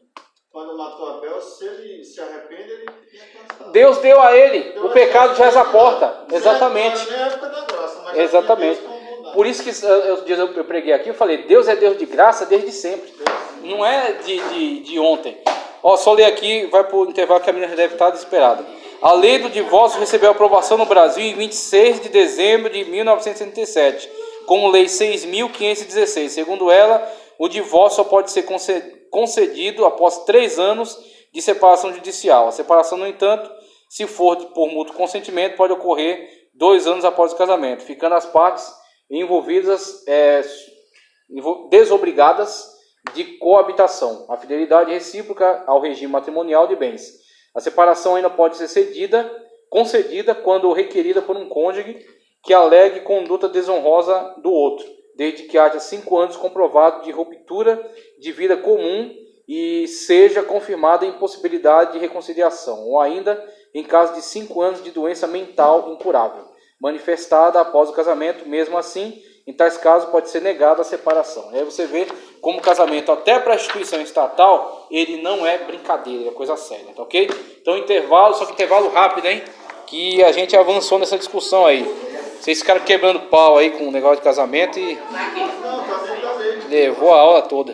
quando matou Abel, se ele se arrepende, ele tinha cansado. Deus deu a ele. O pecado já é a porta. Exatamente. Não é época da graça, mas exatamente. Por isso que eu preguei aqui, eu falei, Deus é Deus de graça desde sempre. Não é de ontem. Só ler aqui, vai para o intervalo que a menina deve estar desesperada. A lei do divórcio recebeu aprovação no Brasil em 26 de dezembro de 1977, como lei 6.516. Segundo ela, o divórcio só pode ser concedido após 3 anos de separação judicial. A separação, no entanto, se for por mútuo consentimento, pode ocorrer 2 anos após o casamento, ficando as partes envolvidas desobrigadas de coabitação, a fidelidade recíproca ao regime matrimonial de bens. A separação ainda pode ser concedida quando requerida por um cônjuge que alegue conduta desonrosa do outro, desde que haja 5 anos comprovado de ruptura de vida comum e seja confirmada a impossibilidade de reconciliação, ou ainda em caso de 5 anos de doença mental incurável, manifestada após o casamento. Mesmo assim, em tais casos pode ser negada a separação. Aí você vê como o casamento, até para a instituição estatal, ele não é brincadeira, é coisa séria, tá ok? Então intervalo, só que intervalo rápido, hein? Que a gente avançou nessa discussão aí. Vocês ficaram quebrando pau aí com o negócio de casamento e levou a aula toda.